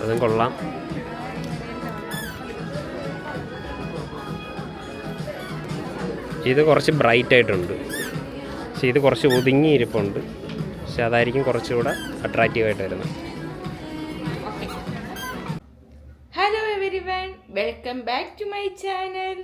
അതും കൊള്ളാം. ഇത് കുറച്ച് ബ്രൈറ്റ് ആയിട്ടുണ്ട്, പക്ഷെ ഇത് കുറച്ച് ഒതുങ്ങിയിരിപ്പുണ്ട്. പക്ഷെ അതായിരിക്കും കുറച്ചുകൂടെ അട്രാക്റ്റീവായിട്ട് വരുന്നത്. Hello everyone, welcome back to my channel.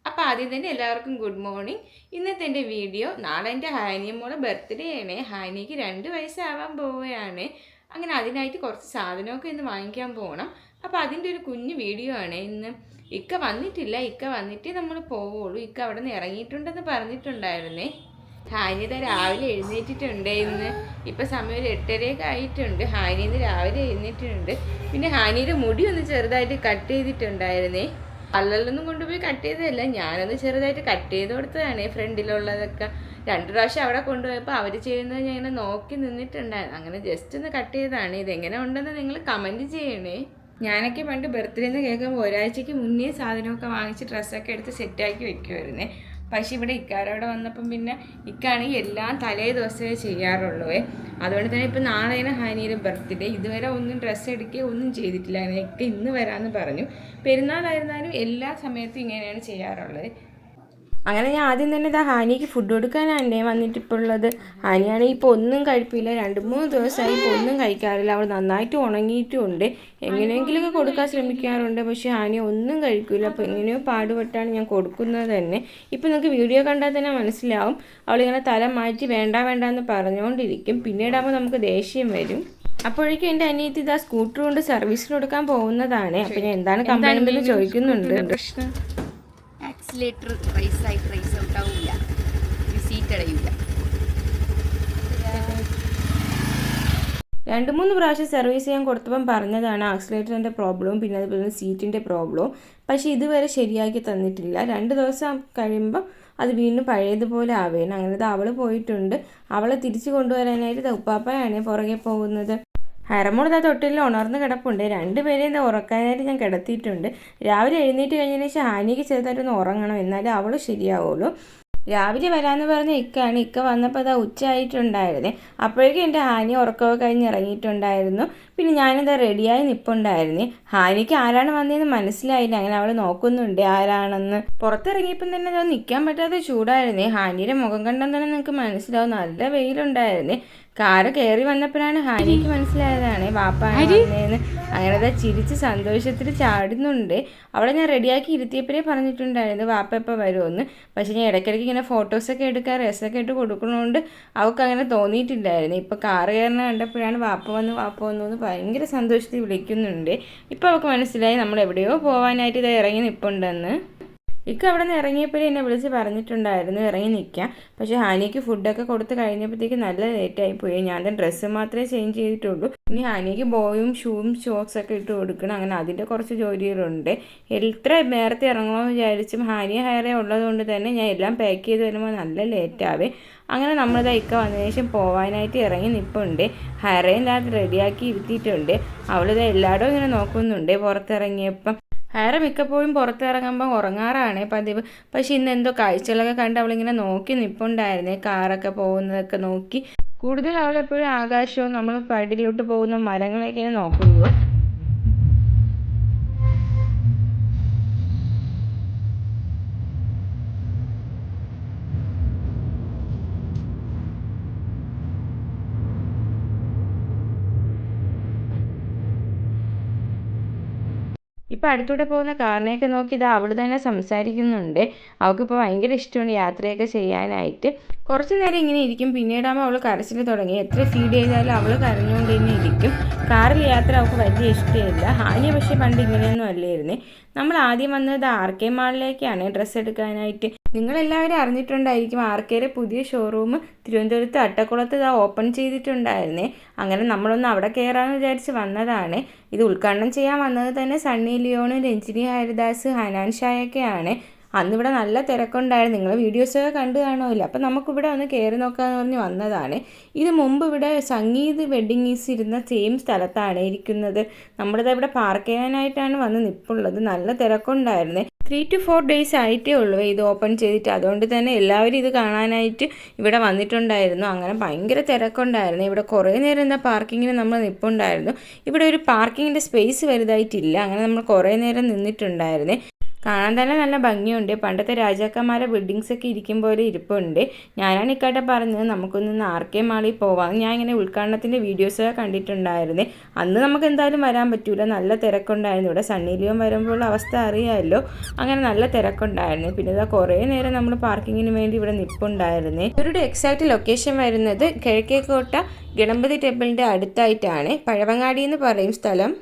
അപ്പോൾ ആദ്യം തന്നെ എല്ലാവർക്കും ഗുഡ് മോർണിംഗ്. ഇന്നത്തെ എൻ്റെ വീഡിയോ, നാളെ എൻ്റെ ഹാനിയമ്മോളെ ബർത്ത്ഡേ ആണ്. ഹാനിക്ക് 2 വയസ്സാവാൻ പോവുകയാണ്. അങ്ങനെ അതിനായിട്ട് കുറച്ച് സാധനമൊക്കെ ഇന്ന് വാങ്ങിക്കാൻ പോകണം. അപ്പോൾ അതിൻ്റെ ഒരു കുഞ്ഞു വീഡിയോ ആണ് ഇന്ന്. ഇക്ക വന്നിട്ടില്ല, ഇക്ക വന്നിട്ടേ നമ്മൾ പോവുള്ളൂ. ഇക്ക അവിടെ നിന്ന് ഇറങ്ങിയിട്ടുണ്ടെന്ന് പറഞ്ഞിട്ടുണ്ടായിരുന്നേ. ഹാനിത രാവിലെ എഴുന്നേറ്റിട്ടുണ്ട് ഇന്ന്. ഇപ്പം സമയം 8:30 ആയിട്ടുണ്ട്. ഹാനിന്ന് രാവിലെ എഴുന്നേറ്റിട്ടുണ്ട്. പിന്നെ ഹാനിയുടെ മുടി ഒന്ന് ചെറുതായിട്ട് കട്ട് ചെയ്തിട്ടുണ്ടായിരുന്നേ. പല്ലൊന്നും കൊണ്ടുപോയി കട്ട് ചെയ്തതല്ല, ഞാനൊന്ന് ചെറുതായിട്ട് കട്ട് ചെയ്ത് കൊടുത്തതാണ്. ഫ്രണ്ടിലുള്ളതൊക്കെ 2 പ്രാവശ്യം അവിടെ കൊണ്ടുപോയപ്പോൾ അവർ ചെയ്യുന്നത് ഞാൻ ഇങ്ങനെ നോക്കി നിന്നിട്ടുണ്ടായിരുന്നു. അങ്ങനെ ജസ്റ്റ് ഒന്ന് കട്ട് ചെയ്തതാണ്. ഇതെങ്ങനെ ഉണ്ടെന്ന് നിങ്ങൾ കമൻറ്റ് ചെയ്യണേ. ഞാനൊക്കെ പണ്ട് ബർത്ത്ഡേന്ന് കേൾക്കുമ്പോൾ ഒരാഴ്ചയ്ക്ക് മുന്നേ സാധനമൊക്കെ വാങ്ങിച്ച് ഡ്രസ്സൊക്കെ എടുത്ത് സെറ്റാക്കി വെക്കുമായിരുന്നേ. പക്ഷേ ഇവിടെ ഇക്കാരവിടെ വന്നപ്പം പിന്നെ ഇക്കാണെങ്കിൽ എല്ലാം തലേ ദിവസമേ ചെയ്യാറുള്ളൂ. അതുകൊണ്ട് തന്നെ ഇപ്പം നാളെയാണ് ഹാനിയുടെ ബർത്ത്ഡേ. ഇതുവരെ ഒന്നും ഡ്രസ്സ് എടുക്കുകയോ ഒന്നും ചെയ്തിട്ടില്ല. അങ്ങനെയൊക്കെ ഇന്ന് വരാമെന്ന് പറഞ്ഞു. പെരുന്നാളായിരുന്നാലും എല്ലാ സമയത്തും ഇങ്ങനെയാണ് ചെയ്യാറുള്ളത്. അങ്ങനെ ഞാൻ ആദ്യം തന്നെ ഇതാ ഹാനിക്ക് ഫുഡ് കൊടുക്കാനാണ് വന്നിട്ടിപ്പോൾ ഉള്ളത്. ഹാനിയാണെങ്കിൽ ഇപ്പോൾ ഒന്നും കഴിപ്പില്ല. 2-3 ദിവസമായി ഇപ്പോൾ ഒന്നും കഴിക്കാറില്ല. അവൾ നന്നായിട്ട് ഉണങ്ങിയിട്ടുമുണ്ട്. എങ്ങനെയെങ്കിലുമൊക്കെ കൊടുക്കാൻ ശ്രമിക്കാറുണ്ട്, പക്ഷേ ഹാനി ഒന്നും കഴിക്കില്ല. അപ്പോൾ എങ്ങനെയോ പാടുപെട്ടാണ് ഞാൻ കൊടുക്കുന്നത് തന്നെ. ഇപ്പോൾ നിങ്ങൾക്ക് വീഡിയോ കണ്ടാൽ തന്നെ മനസ്സിലാവും. അവളിങ്ങനെ തല മാറ്റി വേണ്ട എന്ന് പറഞ്ഞുകൊണ്ടിരിക്കും. പിന്നീടാകുമ്പോൾ നമുക്ക് ദേഷ്യം വരും. അപ്പോഴേക്കും എൻ്റെ അനിയത്തി ഇതാ സ്കൂട്ടർ കൊണ്ട് സർവീസിന് കൊടുക്കാൻ പോകുന്നതാണ്. അപ്പോൾ ഞാൻ എന്താണ് കംപ്ലൈൻ്റ് എന്ന് ചോദിക്കുന്നുണ്ട്. പ്രശ്നം ആക്സിലേറ്റർ റൈസ് ഔട്ട് ആവില്ല, സീറ്റ് അടയില്ല. 2-3 പ്രാവശ്യം സർവീസ് ചെയ്യാൻ കൊടുത്തപ്പം പറഞ്ഞതാണ് ആക്സിലേറ്ററിൻ്റെ പ്രോബ്ലവും പിന്നെ അതുപോലെ സീറ്റിൻ്റെ പ്രോബ്ലവും. പക്ഷേ ഇതുവരെ ശരിയാക്കി തന്നിട്ടില്ല. 2 ദിവസം കഴിയുമ്പോൾ അത് വീണ്ടും പഴയതുപോലെ ആവേണം. അങ്ങനെ അവൾ പോയിട്ടുണ്ട്. അവളെ തിരിച്ചു കൊണ്ടുവരാനായിട്ട് ഉപ്പാപ്പയാണ് പുറകെ പോകുന്നത്. ഹരമോൾ തൊട്ടിൽ ഉണർന്ന് കിടപ്പുണ്ട്. 2 പേരെയും ഉറക്കാനായിട്ട് ഞാൻ കിടത്തിയിട്ടുണ്ട്. രാവിലെ എഴുന്നേറ്റ് കഴിഞ്ഞതിന് ശേഷം ഹാനിക്ക് ചെറുതായിട്ടൊന്ന് ഉറങ്ങണം, എന്നാലേ അവൾ ശരിയാവുള്ളൂ. രാവിലെ വരാമെന്ന് പറഞ്ഞ ഇക്കാണ്. ഇക്ക വന്നപ്പോൾ അതാ ഉച്ചയായിട്ടുണ്ടായിരുന്നേ. അപ്പോഴേക്കും എൻ്റെ ഹാനി ഉറക്കമൊക്കെ കഴിഞ്ഞ് ഇറങ്ങിയിട്ടുണ്ടായിരുന്നു. പിന്നെ ഞാനിതാ റെഡിയായി നിൽപ്പുണ്ടായിരുന്നേ. ഹാനിക്ക് ആരാണ് വന്നതെന്ന് മനസ്സിലായില്ല. അങ്ങനെ അവൾ നോക്കുന്നുണ്ട് ആരാണെന്ന്. പുറത്തിറങ്ങിയപ്പം തന്നെ അത് നിൽക്കാൻ പറ്റാതെ ചൂടായിരുന്നേ. ഹാനിയുടെ മുഖം കണ്ടാൽ തന്നെ നിങ്ങൾക്ക് മനസ്സിലാവും, നല്ല വെയിലുണ്ടായിരുന്നേ. കാറ് കയറി വന്നപ്പോഴാണ് ഹാനിക്ക് മനസ്സിലായതാണ് വാപ്പാണ് വന്നതെന്ന്. അങ്ങനെ ചിരിച്ച് സന്തോഷത്തിൽ ചാടുന്നുണ്ട്. അവളെ ഞാൻ റെഡിയാക്കി ഇരുത്തിയപ്പോഴേ പറഞ്ഞിട്ടുണ്ടായിരുന്നു വാപ്പ എപ്പോൾ വരുമെന്ന്. പക്ഷേ ഞാൻ ഇടയ്ക്കിടയ്ക്ക് ഇങ്ങനെ ഫോട്ടോസൊക്കെ എടുക്കാൻ രസമൊക്കെ ഇട്ട് കൊടുക്കുന്നതുകൊണ്ട് അവൾക്ക് അങ്ങനെ തോന്നിയിട്ടില്ലായിരുന്നു. ഇപ്പോൾ കാറ് കയറുന്ന കണ്ടപ്പോഴാണ് വാപ്പ വന്നു എന്ന് ഭയങ്കര സന്തോഷത്തിൽ വിളിക്കുന്നുണ്ട്. ഇപ്പോൾ അവൾക്ക് മനസ്സിലായി നമ്മൾ എവിടെയോ പോകാനായിട്ട് ഇത് ഇറങ്ങി നിൽപ്പുണ്ടെന്ന്. ഇക്ക അവിടെ നിന്ന് ഇറങ്ങിയപ്പോഴേ എന്നെ വിളിച്ച് പറഞ്ഞിട്ടുണ്ടായിരുന്നു ഇറങ്ങി നിൽക്കാം. പക്ഷേ ഹാനിക്ക് ഫുഡൊക്കെ കൊടുത്ത് കഴിഞ്ഞപ്പോഴത്തേക്ക് നല്ല ലേറ്റായിപ്പോയി. ഞാൻ ഡ്രസ്സ് മാത്രമേ ചേഞ്ച് ചെയ്തിട്ടുള്ളൂ. ഇനി ഹാനിക്ക് ബോയും ഷൂവും ഷോക്സൊക്കെ ഇട്ട് കൊടുക്കണം. അങ്ങനെ അതിൻ്റെ കുറച്ച് ജോലികളുണ്ട്. എത്ര നേരത്തെ ഇറങ്ങണമെന്ന് വിചാരിച്ചും ഹാനിയ ഹയറേ ഉള്ളതുകൊണ്ട് തന്നെ ഞാൻ എല്ലാം പാക്ക് ചെയ്ത് വരുമ്പോൾ നല്ല ലേറ്റാവേ. അങ്ങനെ നമ്മളിതാ ഇക്ക വന്നതിന് ശേഷം പോകാനായിട്ട് ഇറങ്ങി നിൽപ്പുണ്ട്. ഹയറേയും അത് റെഡിയാക്കി ഇരുത്തിയിട്ടുണ്ട്. അവളിത് എല്ലായിടവും ഇങ്ങനെ നോക്കുന്നുണ്ട് പുറത്തിറങ്ങിയപ്പം. ഹയറ മിക്കപ്പോഴും പുറത്തിറങ്ങുമ്പോൾ ഉറങ്ങാറാണ് പതിവ്. പക്ഷെ ഇന്ന് എന്തോ കാഴ്ചകളൊക്കെ കണ്ട് അവളിങ്ങനെ നോക്കി നിൽപ്പുണ്ടായിരുന്നേ. കാറൊക്കെ പോകുന്നതൊക്കെ നോക്കി. കൂടുതൽ അവളെപ്പോഴും ആകാശവും നമ്മൾ പടിയിലോട്ട് പോകുന്ന മരങ്ങളൊക്കെ നോക്കുന്നു. ഇപ്പം അടുത്തൂടെ പോകുന്ന കാറിനെയൊക്കെ നോക്കി ഇത് അവൾ തന്നെ സംസാരിക്കുന്നുണ്ട്. അവൾക്കിപ്പോൾ ഭയങ്കര ഇഷ്ടമാണ് യാത്രയൊക്കെ ചെയ്യാനായിട്ട്. കുറച്ച് നേരം ഇങ്ങനെ ഇരിക്കും. പിന്നീടാകുമ്പോൾ അവൾ കരച്ചിൽ തുടങ്ങി. എത്ര ഫീഡ് ചെയ്താലും അവൾ കരഞ്ഞുകൊണ്ട് തന്നെ ഇരിക്കും. കാറിൽ യാത്ര അവൾക്ക് വലിയ ഇഷ്ടമില്ല. ഹാനിയ പക്ഷേ പണ്ട് ഇങ്ങനെയൊന്നും അല്ലായിരുന്നേ. നമ്മൾ ആദ്യം വന്നത് RK മാളിലേക്കാണ് ഡ്രസ്സ് എടുക്കാനായിട്ട്. നിങ്ങളെല്ലാവരും അറിഞ്ഞിട്ടുണ്ടായിരിക്കും RKയുടെ പുതിയ ഷോറൂം തിരുവനന്തപുരത്ത് അട്ടക്കുളത്ത് ഓപ്പൺ ചെയ്തിട്ടുണ്ടായിരുന്നേ. അങ്ങനെ നമ്മളൊന്ന് അവിടെ കയറാമെന്ന് വിചാരിച്ച് വന്നതാണ്. ഇത് ഉദ്ഘാടനം ചെയ്യാൻ വന്നത് തന്നെ സണ്ണി ലിയോണും രഞ്ജിനി ഹരിദാസ് ഹനാൻ ഷായൊക്കെയാണ്. അന്നിവിടെ നല്ല തിരക്കുണ്ടായിരുന്നു, നിങ്ങൾ വീഡിയോസൊക്കെ കണ്ടു കാണുമല്ലോ. അപ്പോൾ നമുക്കിവിടെ ഒന്ന് കയറി നോക്കാമെന്ന് പറഞ്ഞ് വന്നതാണ്. ഇത് മുമ്പ് ഇവിടെ സംഗീത് വെഡ്ഡിങ് ഈസ് ഇരുന്ന സെയിം സ്ഥലത്താണ് ഇരിക്കുന്നത്. നമ്മളിത് ഇവിടെ പാർക്ക് ചെയ്യാനായിട്ടാണ് വന്ന് നിൽപ്പുള്ളത്. നല്ല തിരക്കുണ്ടായിരുന്നേ. 3 to 4 days ആയിട്ടേ ഉള്ളൂ ഇത് ഓപ്പൺ ചെയ്തിട്ട്. അതുകൊണ്ട് തന്നെ എല്ലാവരും ഇത് കാണാനായിട്ട് ഇവിടെ വന്നിട്ടുണ്ടായിരുന്നു. അങ്ങനെ ഭയങ്കര തിരക്കുണ്ടായിരുന്നു. ഇവിടെ കുറേ നേരം എന്താ പാർക്കിങ്ങിന് നമ്മൾ നിൽപ്പുണ്ടായിരുന്നു. ഇവിടെ ഒരു പാർക്കിങ്ങിൻ്റെ സ്പേസ് വലുതായിട്ടില്ല. അങ്ങനെ നമ്മൾ കുറേ നേരം നിന്നിട്ടുണ്ടായിരുന്നേ. കാണാൻ തന്നെ നല്ല ഭംഗിയുണ്ട്. പണ്ടത്തെ രാജാക്കന്മാരെ ബിൽഡിങ്സൊക്കെ ഇരിക്കും പോലെ ഇരിപ്പുണ്ട്. ഞാനാണ് ഇക്കാട്ടെ പറഞ്ഞത് നമുക്കൊന്ന് ആർക്കെ മാളിൽ പോവാം. ഞാൻ ഇങ്ങനെ ഉദ്ഘാടനത്തിൻ്റെ വീഡിയോസൊക്കെ കണ്ടിട്ടുണ്ടായിരുന്നേ. അന്ന് നമുക്ക് എന്തായാലും വരാൻ പറ്റൂല, നല്ല തിരക്കുണ്ടായിരുന്നു. ഇവിടെ സണ്ണി ലിയോൺ വരുമ്പോൾ അവസ്ഥ അറിയാമല്ലോ. അങ്ങനെ നല്ല തിരക്കുണ്ടായിരുന്നു. പിന്നെ ഇതാ കുറേ നേരം നമ്മൾ പാർക്കിങ്ങിന് വേണ്ടി ഇവിടെ നിൽപ്പുണ്ടായിരുന്നേ. ഇവരുടെ എക്സാക്റ്റ് ലൊക്കേഷൻ വരുന്നത് കിഴക്കേക്കോട്ട ഗണപതി ടെമ്പിളിൻ്റെ അടുത്തായിട്ടാണ്. പഴവങ്ങാടി എന്ന് പറയും സ്ഥലം.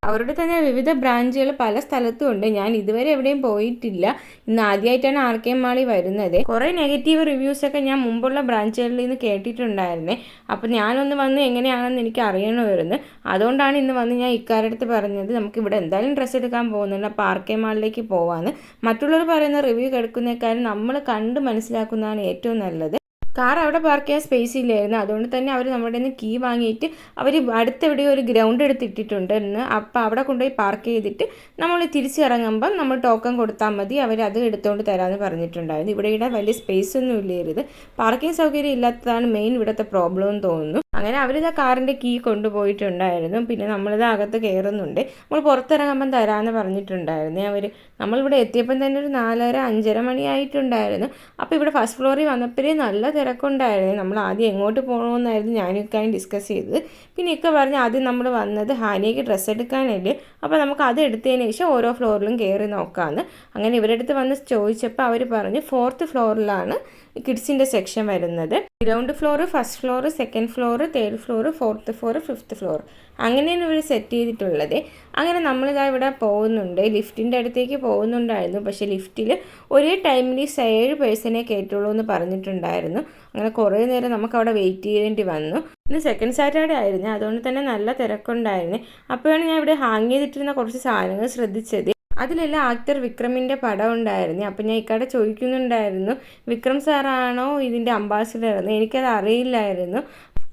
അവരുടെ തന്നെ വിവിധ ബ്രാഞ്ചുകൾ പല സ്ഥലത്തും ഉണ്ട്. ഞാൻ ഇതുവരെ എവിടെയും പോയിട്ടില്ല. ഇന്ന് ആദ്യമായിട്ടാണ് ആർക്കെ മാളിൽ വരുന്നത്. കുറേ നെഗറ്റീവ് റിവ്യൂസൊക്കെ ഞാൻ മുമ്പുള്ള ബ്രാഞ്ചുകളിൽ നിന്ന് കേട്ടിട്ടുണ്ടായിരുന്നേ. അപ്പോൾ ഞാനൊന്ന് വന്ന് എങ്ങനെയാണെന്ന് എനിക്ക് അറിയണമായിരുന്നു. അതുകൊണ്ടാണ് ഇന്ന് വന്ന് ഞാൻ ഇക്കാരടുത്ത് പറഞ്ഞത് നമുക്ക് ഇവിടെ എന്തായാലും ഡ്രസ്സ് എടുക്കാൻ പോകുന്നുണ്ട്, അപ്പോൾ ആർക്കെ മാളിലേക്ക് പോവാന്ന്. മറ്റുള്ളവർ പറയുന്ന റിവ്യൂ കേൾക്കുന്നേക്കാളും നമ്മൾ കണ്ട് മനസ്സിലാക്കുന്നതാണ് ഏറ്റവും നല്ലത്. കാർ അവിടെ പാർക്ക് ചെയ്യാൻ സ്പേസ് ഇല്ലായിരുന്നു. അതുകൊണ്ട് തന്നെ അവർ നമ്മുടെ നിന്ന് കീ വാങ്ങിയിട്ട് അവർ അടുത്തെവിടെയോ ഒരു ഗ്രൗണ്ട് എടുത്തിട്ടിട്ടുണ്ട് എന്ന്. അപ്പോൾ അവിടെ കൊണ്ടുപോയി പാർക്ക് ചെയ്തിട്ട് നമ്മൾ തിരിച്ചിറങ്ങുമ്പം നമ്മൾ ടോക്കൺ കൊടുത്താൽ മതി, അവരത് എടുത്തുകൊണ്ട് തരാമെന്ന് പറഞ്ഞിട്ടുണ്ടായിരുന്നു. ഇവിടെ വലിയ സ്പേസ് ഒന്നും ഇല്ലായിരുന്നു. പാർക്കിംഗ് സൗകര്യം ഇല്ലാത്തതാണ് മെയിൻ ഇവിടുത്തെ പ്രോബ്ലം എന്ന് തോന്നുന്നു. അങ്ങനെ അവരിത് കാറിൻ്റെ കീ കൊണ്ടുപോയിട്ടുണ്ടായിരുന്നു. പിന്നെ നമ്മളിത് അകത്ത് കയറുന്നുണ്ട്. നമ്മൾ പുറത്തിറങ്ങുമ്പം തരാമെന്ന് പറഞ്ഞിട്ടുണ്ടായിരുന്നു അവർ. നമ്മളിവിടെ എത്തിയപ്പം തന്നെ ഒരു 4:30-5:30 മണിയായിട്ടുണ്ടായിരുന്നു. അപ്പോൾ ഇവിടെ ഫസ്റ്റ് ഫ്ലോറിൽ വന്നപ്പോഴേ നല്ല തിരക്കുണ്ടായിരുന്നു. നമ്മൾ ആദ്യം എങ്ങോട്ട് പോകണമെന്നായിരുന്നു ഞാനൊക്കെ ഡിസ്കസ് ചെയ്തത്. പിന്നെ ഒക്കെ പറഞ്ഞ് ആദ്യം നമ്മൾ വന്നത് ഹാനിയയ്ക്ക് ഡ്രസ്സ് എടുക്കാനല്ലേ, അപ്പോൾ നമുക്ക് അത് എടുത്തതിന് ശേഷം ഓരോ ഫ്ലോറിലും കയറി നോക്കാമെന്ന്. അങ്ങനെ ഇവരുടെ അടുത്ത് വന്ന് ചോദിച്ചപ്പോൾ അവർ പറഞ്ഞു 4th ഫ്ലോറിലാണ് കിഡ്സിൻ്റെ സെക്ഷൻ വരുന്നത്. Ground floor, first floor, second floor, 3rd floor, 4th floor, 5th floor, അങ്ങനെയാണ് ഇവർ സെറ്റ് ചെയ്തിട്ടുള്ളത്. അങ്ങനെ നമ്മളിതാ ഇവിടെ പോകുന്നുണ്ട്. ലിഫ്റ്റിൻ്റെ അടുത്തേക്ക് പോകുന്നുണ്ടായിരുന്നു. പക്ഷേ ലിഫ്റ്റിൽ ഒരേ ടൈമിൽ 7 പേഴ്സണെ കയറ്റുള്ളൂ എന്ന് പറഞ്ഞിട്ടുണ്ടായിരുന്നു. അങ്ങനെ കുറേ നേരം നമുക്ക് അവിടെ വെയിറ്റ് ചെയ്യേണ്ടി വന്നു. ഇന്ന് സെക്കൻഡ് സാറ്റർഡേ ആയിരുന്നു, അതുകൊണ്ട് തന്നെ നല്ല തിരക്കുണ്ടായിരുന്നു. അപ്പോഴാണ് ഞാൻ ഇവിടെ ഹാങ് ചെയ്തിട്ടിരുന്ന കുറച്ച് സാധനങ്ങൾ ശ്രദ്ധിച്ചത്. അതിലെല്ലാം ആക്ടർ വിക്രമിൻ്റെ പടം ഉണ്ടായിരുന്നു. അപ്പം ഞാൻ ഇക്കാടെ ചോദിക്കുന്നുണ്ടായിരുന്നു വിക്രം സാറാണോ ഇതിൻ്റെ അംബാസിഡർ എന്ന്. എനിക്കത് അറിയില്ലായിരുന്നു.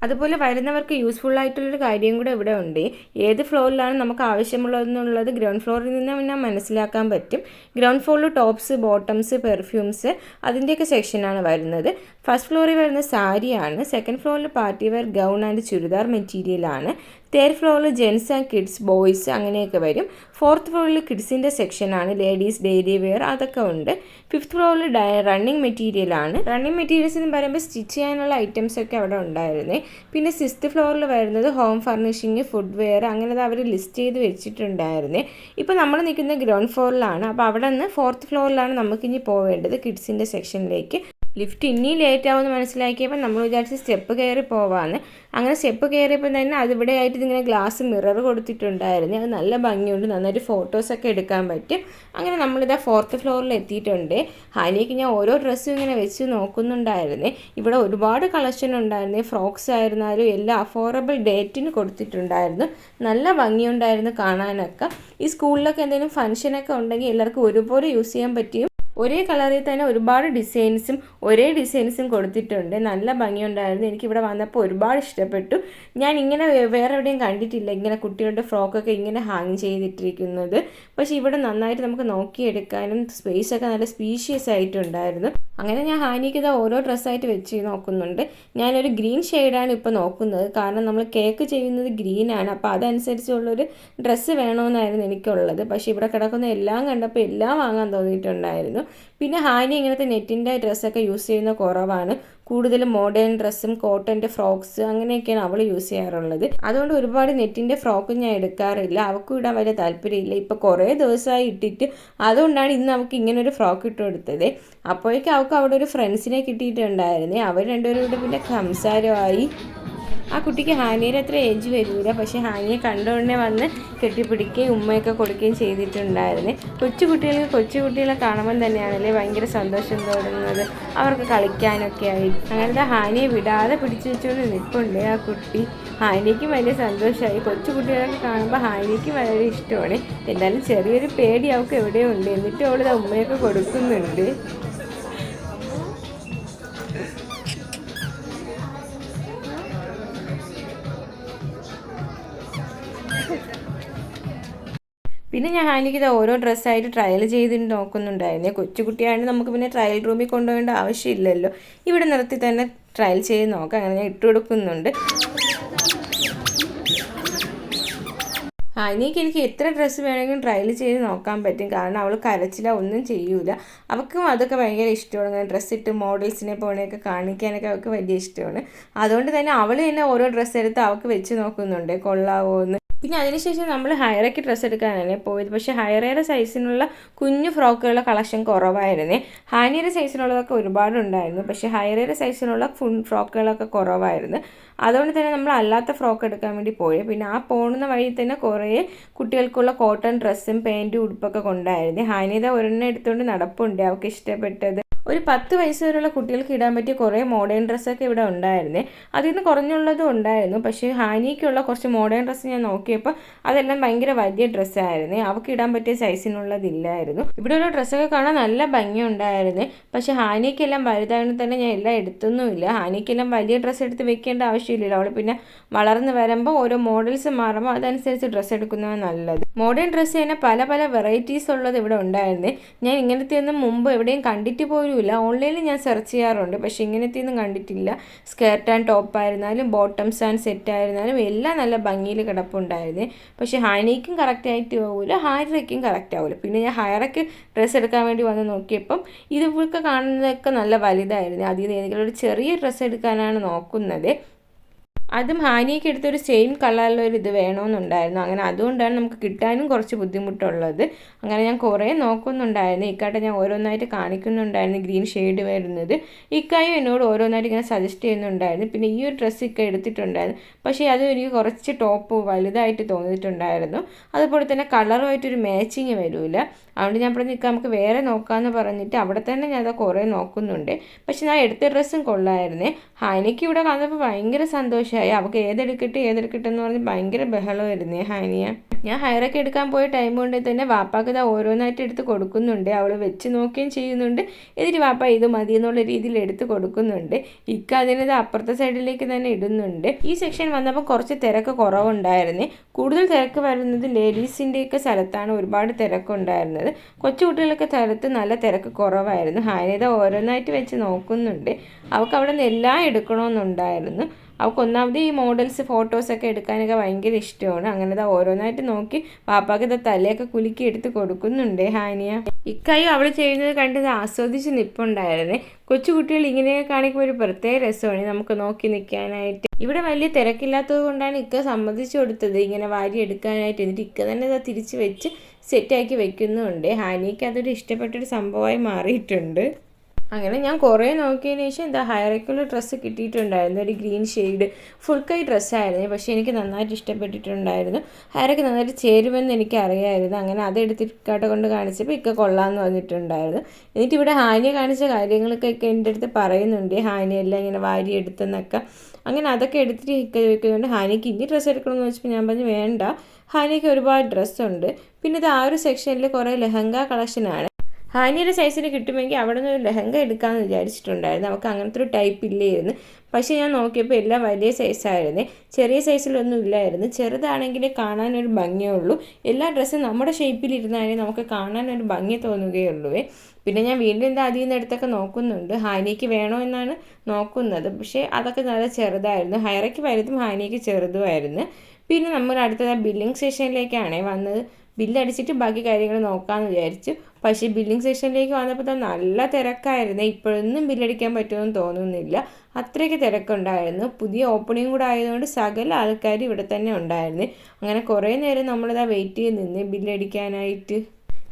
അതുപോലെ വരുന്നവർക്ക് യൂസ്ഫുൾ ആയിട്ടുള്ളൊരു കാര്യം കൂടെ ഇവിടെ ഉണ്ട്. ഏത് ഫ്ലോറിലാണ് നമുക്ക് ആവശ്യമുള്ളതെന്നുള്ളത് ഗ്രൗണ്ട് ഫ്ലോറിൽ നിന്ന് പിന്നെ മനസ്സിലാക്കാൻ പറ്റും. ഗ്രൗണ്ട് ഫ്ലോറിൽ ടോപ്സ്, ബോട്ടംസ്, പെർഫ്യൂംസ് അതിൻ്റെയൊക്കെ സെക്ഷനാണ് വരുന്നത്. ഫസ്റ്റ് ഫ്ലോറിൽ വരുന്ന സാരിയാണ്. സെക്കൻഡ് ഫ്ലോറിൽ party wear gown and churidar മെറ്റീരിയലാണ്. 3rd ഫ്ലോറിൽ ജെൻസ് ആൻഡ് കിഡ്സ്, ബോയ്സ് അങ്ങനെയൊക്കെ വരും. 4th ഫ്ലോറിൽ കിഡ്സിൻ്റെ സെക്ഷനാണ്. ലേഡീസ്, ഡെയിലി വെയർ അതൊക്കെ ഉണ്ട്. 5th ഫ്ലോറിൽ റണ്ണിങ് മെറ്റീരിയലാണ്. റണ്ണിങ് മെറ്റീരിയൽസ് എന്ന് പറയുമ്പോൾ സ്റ്റിച്ച് ചെയ്യാനുള്ള ഐറ്റംസൊക്കെ അവിടെ ഉണ്ടായിരുന്നേ. പിന്നെ 6th ഫ്ലോറിൽ വരുന്നത് ഹോം ഫർണിഷിങ്, ഫുഡ് വെയർ അങ്ങനെ അവർ ലിസ്റ്റ് ചെയ്ത് വെച്ചിട്ടുണ്ടായിരുന്നേ. ഇപ്പോൾ നമ്മൾ നിൽക്കുന്ന ഗ്രൗണ്ട് ഫ്ലോറിലാണ്. അപ്പോൾ അവിടെ നിന്ന് 4th ഫ്ലോറിലാണ് നമുക്കിനി പോവേണ്ടത് കിഡ്സിൻ്റെ സെക്ഷനിലേക്ക്. ലിഫ്റ്റ് ഇനി ലേറ്റ് ആവുമെന്ന് മനസ്സിലാക്കിയപ്പോൾ നമ്മൾ വിചാരിച്ച് സ്റ്റെപ്പ് കയറി പോവാമെന്ന്. അങ്ങനെ സ്റ്റെപ്പ് കയറിയപ്പോൾ തന്നെ അതിവിടെ ആയിട്ട് ഇങ്ങനെ ഗ്ലാസ് മിറർ കൊടുത്തിട്ടുണ്ടായിരുന്നു. അത് നല്ല ഭംഗിയുണ്ട്, നന്നായിട്ട് ഫോട്ടോസൊക്കെ എടുക്കാൻ പറ്റും. അങ്ങനെ നമ്മളിതാ 4th ഫ്ലോറിൽ എത്തിയിട്ടുണ്ട്. ഹാനിയക്ക് ഞാൻ ഓരോ ഡ്രസ്സും ഇങ്ങനെ വെച്ച് നോക്കുന്നുണ്ടായിരുന്നേ. ഇവിടെ ഒരുപാട് കളക്ഷൻ ഉണ്ടായിരുന്നു. ഫ്രോക്സ് ആയിരുന്നാലും എല്ലാം അഫോർഡബിൾ ഡേറ്റിന് കൊടുത്തിട്ടുണ്ടായിരുന്നു. നല്ല ഭംഗിയുണ്ടായിരുന്നു കാണാനൊക്കെ. ഈ സ്കൂളിലൊക്കെ എന്തെങ്കിലും ഫംഗ്ഷനൊക്കെ ഉണ്ടെങ്കിൽ എല്ലാവർക്കും ഒരുപോലെ യൂസ് ചെയ്യാൻ പറ്റിയും ഒരേ കളറിൽ തന്നെ ഒരുപാട് ഒരേ ഡിസൈൻസും കൊടുത്തിട്ടുണ്ട്. നല്ല ഭംഗിയുണ്ടായിരുന്നു. എനിക്കിവിടെ വന്നപ്പോൾ ഒരുപാട് ഇഷ്ടപ്പെട്ടു. ഞാൻ ഇങ്ങനെ വേറെ എവിടെയും കണ്ടിട്ടില്ല ഇങ്ങനെ കുട്ടികളുടെ ഫ്രോക്കൊക്കെ ഇങ്ങനെ ഹാങ് ചെയ്തിട്ടിരിക്കുന്നത്. പക്ഷേ ഇവിടെ നന്നായിട്ട് നമുക്ക് നോക്കിയെടുക്കാനും സ്പേസൊക്കെ നല്ല സ്പീഷ്യസ് ആയിട്ടുണ്ടായിരുന്നു. അങ്ങനെ ഞാൻ ഹാനിക്ക് ഇതാ ഓരോ ഡ്രസ്സായിട്ട് വെച്ച് നോക്കുന്നുണ്ട്. ഞാനൊരു ഗ്രീൻ ഷെയ്ഡാണ് ഇപ്പോൾ നോക്കുന്നത്. കാരണം നമ്മൾ കേക്ക് ചെയ്യുന്നത് ഗ്രീനാണ്. അപ്പോൾ അതനുസരിച്ചുള്ളൊരു ഡ്രസ്സ് വേണമെന്നായിരുന്നു എനിക്കുള്ളത്. പക്ഷേ ഇവിടെ കിടക്കുന്ന എല്ലാം കണ്ടപ്പോൾ എല്ലാം വാങ്ങാൻ തോന്നിയിട്ടുണ്ടായിരുന്നു. പിന്നെ ഹാനി ഇങ്ങനത്തെ നെറ്റിൻ്റെ ഡ്രസ്സൊക്കെ യൂസ് ചെയ്യുന്ന കുറവാണ്. കൂടുതലും മോഡേൺ ഡ്രസ്സും കോട്ടൻ്റെ ഫ്രോക്സ് അങ്ങനെയൊക്കെയാണ് അവൾ യൂസ് ചെയ്യാറുള്ളത്. അതുകൊണ്ട് ഒരുപാട് നെറ്റിൻ്റെ ഫ്രോക്കും ഞാൻ എടുക്കാറില്ല. അവൾക്കും ഇടാൻ വലിയ താല്പര്യമില്ല. ഇപ്പോൾ കുറേ ദിവസമായി ഇട്ടിട്ട് അതുകൊണ്ടാണ് ഇന്ന് അവൾക്ക് ഇങ്ങനൊരു ഫ്രോക്ക് ഇട്ട് കൊടുത്തത്. അപ്പോഴേക്കും അവൾക്ക് അവിടെ ഒരു ഫ്രണ്ട്സിനെ കിട്ടിയിട്ടുണ്ടായിരുന്നു. അവർ രണ്ടുപേരും കൂടെ പിന്നെ സംസാരമായി. ആ കുട്ടിക്ക് ഹാനിയുടെ അത്ര ഏജ് വരില്ല. പക്ഷേ ഹാനിയെ കണ്ടുകൊണ്ടേ വന്ന് കെട്ടിപ്പിടിക്കുകയും ഉമ്മയൊക്കെ കൊടുക്കുകയും ചെയ്തിട്ടുണ്ടായിരുന്നു. കൊച്ചുകുട്ടികളെ കാണുമ്പോൾ തന്നെയാണല്ലേ ഭയങ്കര സന്തോഷം തോന്നുന്നത്. അവർക്ക് കളിക്കാനൊക്കെ ആയി. അങ്ങനത്തെ ഹാനിയെ വിടാതെ പിടിച്ചു വെച്ചുകൊണ്ട് നിൽപ്പുണ്ട് ആ കുട്ടി. ഹാനിക്കും വലിയ സന്തോഷമായി. കൊച്ചു കുട്ടികളൊക്കെ കാണുമ്പോൾ ഹാനിക്കും വളരെ ഇഷ്ടമാണ്. എന്നാലും ചെറിയൊരു പേടി അവൾക്ക് എവിടെയോ ഉണ്ട്. എന്നിട്ടും അവൾ ഉമ്മയൊക്കെ കൊടുക്കുന്നുണ്ട്. പിന്നെ ഞാൻ ഹാനിക്ക് ഇത് ഓരോ ഡ്രസ്സായിട്ട് ട്രയൽ ചെയ്ത് നോക്കുന്നുണ്ടായിരുന്നു. കൊച്ചുകുട്ടിയാണെങ്കിൽ നമുക്ക് പിന്നെ ട്രയൽ റൂമിൽ കൊണ്ടുപോകേണ്ട ആവശ്യമില്ലല്ലോ, ഇവിടെ നിർത്തി തന്നെ ട്രയൽ ചെയ്ത് നോക്കാം. അങ്ങനെ ഞാൻ ഇട്ട് കൊടുക്കുന്നുണ്ട്. ഹാനിക്ക് എനിക്ക് എത്ര ഡ്രസ്സ് വേണമെങ്കിലും ട്രയൽ ചെയ്ത് നോക്കാൻ പറ്റും. കാരണം അവൾ കരച്ചില ഒന്നും ചെയ്യൂല. അവൾക്കും അതൊക്കെ ഭയങ്കര ഇഷ്ടമാണ്. അങ്ങനെ ഡ്രസ്സ് ഇട്ട് മോഡൽസിനെ പോലെയൊക്കെ കാണിക്കാനൊക്കെ അവൾക്ക് വലിയ ഇഷ്ടമാണ്. അതുകൊണ്ട് തന്നെ അവൾ തന്നെ ഓരോ ഡ്രസ്സ് എടുത്ത് അവൾക്ക് വെച്ച് നോക്കുന്നുണ്ട് കൊള്ളാവോ എന്ന്. പിന്നെ അതിനുശേഷം നമ്മൾ ഹൈറയ്ക്ക് ഡ്രസ്സ് എടുക്കാനാണ് പോയത്. പക്ഷേ ഹൈറയുടെ സൈസിനുള്ള കുഞ്ഞു ഫ്രോക്കുകളുടെ കളക്ഷൻ കുറവായിരുന്നേ. ഹാനിയുടെ സൈസിനുള്ളതൊക്കെ ഒരുപാടുണ്ടായിരുന്നു. പക്ഷേ ഹൈറയുടെ സൈസിനുള്ള ഫ്രോക്കുകളൊക്കെ കുറവായിരുന്നു. അതുകൊണ്ട് തന്നെ നമ്മൾ അല്ലാത്ത ഫ്രോക്ക് എടുക്കാൻ വേണ്ടി പോയി. പിന്നെ ആ പോകുന്ന വഴി തന്നെ കുറേ കുട്ടികൾക്കുള്ള കോട്ടൺ ഡ്രസ്സും പാൻറ്റും ഉടുപ്പൊക്കെ കൊണ്ടായിരുന്നു. ഹാനിത ഒരെണ്ണം എടുത്തുകൊണ്ട് നടപ്പുണ്ട് അവൾക്ക് ഇഷ്ടപ്പെട്ടത്. ഒരു 10 വയസ്സ് വരെയുള്ള കുട്ടികൾക്ക് ഇടാൻ പറ്റിയ കുറേ മോഡേൺ ഡ്രസ്സൊക്കെ ഇവിടെ ഉണ്ടായിരുന്നേ. അതിൽ നിന്ന് കുറഞ്ഞുള്ളതും ഉണ്ടായിരുന്നു. പക്ഷേ ഹാനിക്കുള്ള കുറച്ച് മോഡേൺ ഡ്രസ്സ് ഞാൻ നോക്കിയപ്പോൾ അതെല്ലാം ഭയങ്കര വലിയ ഡ്രസ്സായിരുന്നു. അവൾക്ക് ഇടാൻ പറ്റിയ സൈസിനുള്ളതില്ലായിരുന്നു. ഇവിടെയുള്ള ഡ്രസ്സൊക്കെ കാണാൻ നല്ല ഭംഗിയുണ്ടായിരുന്നു. പക്ഷേ ഹാനിക്കെല്ലാം വലുതായതുകൊണ്ട് തന്നെ ഞാൻ എല്ലാം എടുത്തൊന്നുമില്ല. ഹാനിക്കെല്ലാം വലിയ ഡ്രസ്സ് എടുത്ത് വെക്കേണ്ട ആവശ്യമില്ലല്ലോ. അവൾ പിന്നെ വളർന്ന് വരുമ്പോൾ ഓരോ മോഡൽസ് മാറുമ്പോൾ അതനുസരിച്ച് ഡ്രസ്സ് എടുക്കുന്നതാണ് നല്ലത്. മോഡേൺ ഡ്രസ്സ് തന്നെ പല പല വെറൈറ്റീസ് ഉള്ളത് ഇവിടെ ഉണ്ടായിരുന്നു. ഞാൻ ഇങ്ങനത്തെ ഒന്നും മുമ്പ് എവിടെയും കണ്ടിട്ട് പോലും ഇല്ല. ഓൺലൈനിൽ ഞാൻ സെർച്ച് ചെയ്യാറുണ്ട്, പക്ഷേ ഇങ്ങനത്തെയൊന്നും കണ്ടിട്ടില്ല. സ്കേർട്ട് ആൻഡ് ടോപ്പ് ആയിരുന്നാലും ബോട്ടംസ് ആൻഡ് സെറ്റ് ആയിരുന്നാലും എല്ലാം നല്ല ഭംഗിയിൽ കിടപ്പുണ്ടായിരുന്നു. പക്ഷേ ഹാനിക്കും കറക്റ്റായിട്ട് ആവില്ല, ഹൈറയ്ക്കും കറക്റ്റ് ആവില്ല. പിന്നെ ഞാൻ ഹൈറയ്ക്ക് ഡ്രസ്സ് എടുക്കാൻ വേണ്ടി വന്ന് നോക്കിയപ്പം ഇതൊക്കെ കാണുന്നതൊക്കെ നല്ല വലുതായിരുന്നു. അതിൽ നിന്ന് ഏതെങ്കിലും ഒരു ചെറിയ ഡ്രസ്സ് എടുക്കാനാണ് നോക്കുന്നത്. അതും ഹാനിക്ക് എടുത്തൊരു സെയിം കളറിലൊരു ഇത് വേണമെന്നുണ്ടായിരുന്നു. അങ്ങനെ അതുകൊണ്ടാണ് നമുക്ക് കിട്ടാനും കുറച്ച് ബുദ്ധിമുട്ടുള്ളത്. അങ്ങനെ ഞാൻ കുറേ നോക്കുന്നുണ്ടായിരുന്നു. ഇക്കാട്ടെ ഞാൻ ഓരോന്നായിട്ട് കാണിക്കുന്നുണ്ടായിരുന്നു ഗ്രീൻ ഷെയ്ഡ് വരുന്നത്. ഇക്കായും എന്നോട് ഓരോന്നായിട്ട് ഇങ്ങനെ സജസ്റ്റ് ചെയ്യുന്നുണ്ടായിരുന്നു. പിന്നെ ഈ ഒരു ഡ്രസ്സ് ഇക്ക എടുത്തിട്ടുണ്ടായിരുന്നു. പക്ഷേ അത് എനിക്ക് കുറച്ച് ടോപ്പ് വലുതായിട്ട് തോന്നിയിട്ടുണ്ടായിരുന്നു. അതുപോലെ തന്നെ കളറുമായിട്ടൊരു മാച്ചിങ് വരില്ല. അതുകൊണ്ട് ഞാൻ ഇവിടെ നിൽക്കാം നമുക്ക് വേറെ നോക്കാമെന്ന് പറഞ്ഞിട്ട് അവിടെ തന്നെ ഞാൻ അത് കുറേ നോക്കുന്നുണ്ട്. പക്ഷെ ഞാൻ എടുത്ത ഡ്രസ്സും കൊള്ളായിരുന്നേ. ഹാനിക്ക് ഇവിടെ കാണുന്നപ്പോൾ ഭയങ്കര സന്തോഷമായി. അവൾക്ക് ഏതെടുക്കട്ടെ എന്ന് പറഞ്ഞ് ഭയങ്കര ബഹളമായിരുന്നേ ഹാനിയ. ഞാൻ ഹൈറൊക്കെ എടുക്കാൻ പോയ ടൈം കൊണ്ട് തന്നെ വാപ്പാക്ക് ഇത് ഓരോന്നായിട്ട് എടുത്ത് കൊടുക്കുന്നുണ്ട്. അവൾ വെച്ച് നോക്കുകയും ചെയ്യുന്നുണ്ട്. എന്നിട്ട് വാപ്പ ഇത് മതി എന്നുള്ള രീതിയിൽ എടുത്ത് കൊടുക്കുന്നുണ്ട്. ഇക്ക അതിനത് അപ്പുറത്തെ സൈഡിലേക്ക് തന്നെ ഇടുന്നുണ്ട്. ഈ സെക്ഷൻ വന്നപ്പോൾ കുറച്ച് തിരക്ക് കുറവുണ്ടായിരുന്നേ. കൂടുതൽ തിരക്ക് വരുന്നത് ലേഡീസിൻ്റെയൊക്കെ സ്ഥലത്താണ് ഒരുപാട് തിരക്കുണ്ടായിരുന്നത്. കൊച്ചുകുട്ടികളൊക്കെ സ്ഥലത്ത് നല്ല തിരക്ക് കുറവായിരുന്നു. ഹാനിത ഓരോന്നായിട്ട് വെച്ച് നോക്കുന്നുണ്ട്. അവൾക്ക് അവിടെ നിന്ന് എല്ലാം എടുക്കണമെന്നുണ്ടായിരുന്നു. അവൾക്ക് ഒന്നാമത് ഈ മോഡൽസ് ഫോട്ടോസൊക്കെ എടുക്കാനൊക്കെ ഭയങ്കര ഇഷ്ടമാണ്. അങ്ങനെ ഓരോന്നായിട്ട് നോക്കി പാപ്പാക്ക് ഇത് തലയൊക്കെ കുലുക്കി എടുത്ത് കൊടുക്കുന്നുണ്ട് ഹാനിയ. ഇക്കായും അവൾ ചെയ്യുന്നത് കണ്ട് ആസ്വദിച്ച് നിൽപ്പുണ്ടായിരുന്നേ. കൊച്ചുകുട്ടികൾ ഇങ്ങനെയൊക്കെ കാണിക്കുമ്പോൾ ഒരു പ്രത്യേക രസമാണ് നമുക്ക് നോക്കി നിൽക്കാനായിട്ട്. ഇവിടെ വലിയ തിരക്കില്ലാത്തത് കൊണ്ടാണ് ഇക്ക സമ്മതിച്ചു കൊടുത്തത് ഇങ്ങനെ വാരി എടുക്കാനായിട്ട്. എന്നിട്ട് ഇക്ക തന്നെ ഇത് തിരിച്ച് വെച്ച് സെറ്റാക്കി വെക്കുന്നുണ്ട്. ഹാനിക്ക് അതൊരു ഇഷ്ടപ്പെട്ടൊരു സംഭവമായി മാറിയിട്ടുണ്ട്. അങ്ങനെ ഞാൻ കുറേ നോക്കിയതിന് ശേഷം എന്താ ഹൈറയ്ക്കുള്ള ഡ്രസ്സ് കിട്ടിയിട്ടുണ്ടായിരുന്നു. ഒരു ഗ്രീൻ ഷെയ്ഡ് ഫുൾ കൈ ഡ്രസ്സായിരുന്നു. പക്ഷേ എനിക്ക് നന്നായിട്ട് ഇഷ്ടപ്പെട്ടിട്ടുണ്ടായിരുന്നു. ഹൈറയ്ക്ക് നന്നായിട്ട് ചേരുമെന്ന് എനിക്ക് അറിയാമായിരുന്നു. അങ്ങനെ അതെടുത്തിട്ട് കൊണ്ട് കാണിച്ചപ്പോൾ ഇക്ക കൊള്ളാമെന്ന് വന്നിട്ടുണ്ടായിരുന്നു. എന്നിട്ട് ഇവിടെ ഹാനിയെ കാണിച്ച കാര്യങ്ങളൊക്കെ എൻ്റെ അടുത്ത് പറയുന്നുണ്ട്. ഹാനിയെല്ലാം ഇങ്ങനെ വാരി എടുത്തെന്നൊക്കെ. അങ്ങനെ അതൊക്കെ എടുത്തിട്ട് ഇക്ക ചോദിക്കുന്നുണ്ട് ഹാനിക്ക് ഇനി ഡ്രസ്സ് എടുക്കണമെന്ന് വെച്ചപ്പോൾ ഞാൻ പറഞ്ഞു വേണ്ട, ഹാനിക്ക് ഒരുപാട് ഡ്രസ്സുണ്ട്. പിന്നെ ഇത് ആ ഒരു സെക്ഷനിൽ കുറേ ലെഹങ്ക കളക്ഷനാണ്. ഹാനിയുടെ സൈസിന് കിട്ടുമെങ്കിൽ അവിടെ നിന്ന് ഒരു ലെഹങ്ക എടുക്കാമെന്ന് വിചാരിച്ചിട്ടുണ്ടായിരുന്നു. അവൾക്ക് അങ്ങനത്തെ ഒരു ടൈപ്പ് ഇല്ലായിരുന്നു. പക്ഷേ ഞാൻ നോക്കിയപ്പോൾ എല്ലാം വലിയ സൈസായിരുന്നേ. ചെറിയ സൈസിലൊന്നും ഇല്ലായിരുന്നു. ചെറുതാണെങ്കിൽ കാണാനൊരു ഭംഗിയേ ഉള്ളൂ. എല്ലാ ഡ്രസ്സും നമ്മുടെ ഷേപ്പിലിരുന്നാലേ നമുക്ക് കാണാനൊരു ഭംഗി തോന്നുകയുള്ളൂ. പിന്നെ ഞാൻ വീണ്ടും എന്താ അതിൽ നിന്ന് എടുത്തൊക്കെ നോക്കുന്നുണ്ട്. ഹാനിക്ക് വേണോ എന്നാണ് നോക്കുന്നത്. പക്ഷേ അതൊക്കെ നല്ല ചെറുതായിരുന്നു. ഹൈറയ്ക്ക് വലുതും ഹാനിക്ക് ചെറുതുമായിരുന്നു. പിന്നെ നമ്മൾ അടുത്തത് ബില്ലിംഗ് സെഷനിലേക്കാണ് വന്നത്. ബില്ലടിച്ചിട്ട് ബാക്കി കാര്യങ്ങൾ നോക്കാമെന്ന് വിചാരിച്ചു. പക്ഷേ ബില്ലിംഗ് സെക്ഷനിലേക്ക് വന്നപ്പോൾ നല്ല തിരക്കായിരുന്നു. ഇപ്പോഴൊന്നും ബില്ലടിക്കാൻ പറ്റുമെന്ന് തോന്നുന്നില്ല. അത്രയ്ക്ക് തിരക്കുണ്ടായിരുന്നു. പുതിയ ഓപ്പണിംഗ് കൂടെ ആയതുകൊണ്ട് സകല ആൾക്കാർ ഇവിടെ തന്നെ ഉണ്ടായിരുന്നു. അങ്ങനെ കുറേ നേരം നമ്മളിതാ വെയിറ്റ് ചെയ്ത് നിന്ന് ബില്ലടിക്കാനായിട്ട്.